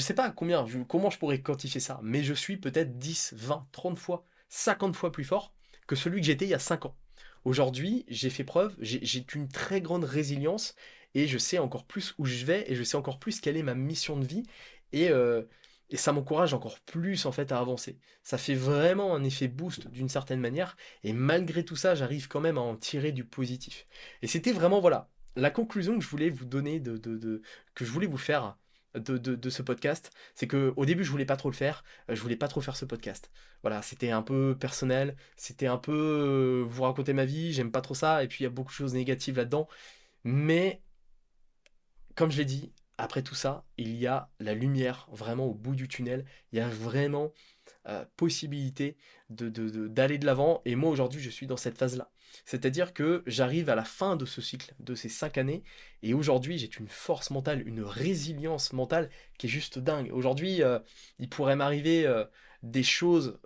sais pas comment je pourrais quantifier ça, mais je suis peut-être 10, 20, 30 fois, 50 fois plus fort que celui que j'étais il y a 5 ans. Aujourd'hui, j'ai fait preuve, j'ai une très grande résilience, et je sais encore plus où je vais, et je sais encore plus quelle est ma mission de vie, et, euh, et ça m'encourage encore plus en fait à avancer. Ça fait vraiment un effet boost d'une certaine manière, et malgré tout ça, j'arrive quand même à en tirer du positif. Et c'était vraiment, voilà, la conclusion que je voulais vous donner, que je voulais vous faire de ce podcast, c'est que au début je voulais pas trop le faire, je voulais pas trop faire ce podcast. Voilà, c'était un peu personnel, c'était un peu vous raconter ma vie, j'aime pas trop ça, et puis il y a beaucoup de choses négatives là-dedans, mais comme je l'ai dit, après tout ça, il y a la lumière vraiment au bout du tunnel, il y a vraiment possibilité d'aller de l'avant, et moi aujourd'hui je suis dans cette phase-là. C'est-à-dire que j'arrive à la fin de ce cycle, de ces 5 années, et aujourd'hui j'ai une force mentale, une résilience mentale qui est juste dingue. Aujourd'hui, il pourrait m'arriver des choses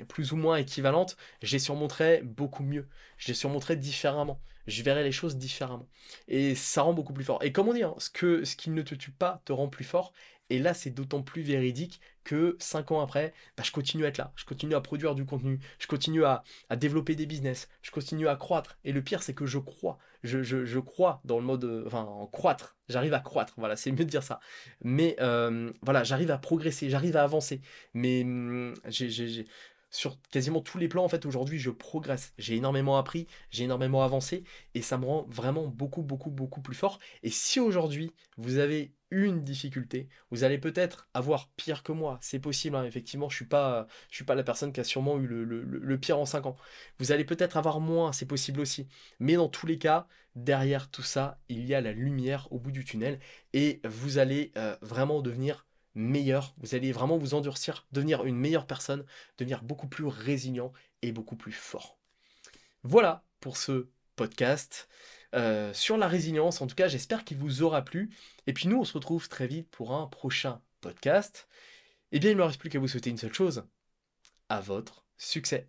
plus ou moins équivalentes, j'ai surmonterais beaucoup mieux, je les surmonterais différemment, je verrais les choses différemment. Et ça rend beaucoup plus fort. Et comme on dit, hein, ce qui ne te tue pas te rend plus fort. Et là, c'est d'autant plus véridique que 5 ans après, bah, je continue à être là, je continue à produire du contenu, je continue à développer des business, je continue à croître. Et le pire, c'est que je crois, je crois dans le mode, enfin, en croître, j'arrive à croître, voilà, c'est mieux de dire ça. Mais voilà, j'arrive à progresser, j'arrive à avancer. Mais sur quasiment tous les plans, en fait, aujourd'hui, je progresse. J'ai énormément appris, j'ai énormément avancé, et ça me rend vraiment beaucoup, beaucoup, beaucoup plus fort. Et si aujourd'hui, vous avez une difficulté, vous allez peut-être avoir pire que moi, c'est possible, hein, effectivement, je suis pas la personne qui a sûrement eu le pire en 5 ans. Vous allez peut-être avoir moins, c'est possible aussi. Mais dans tous les cas, derrière tout ça, il y a la lumière au bout du tunnel, et vous allez vraiment devenir meilleur, vous allez vraiment vous endurcir, devenir une meilleure personne, devenir beaucoup plus résilient et beaucoup plus fort. Voilà pour ce podcast sur la résilience. En tout cas, j'espère qu'il vous aura plu. Et puis nous, on se retrouve très vite pour un prochain podcast. Eh bien, il ne me reste plus qu'à vous souhaiter une seule chose, à votre succès.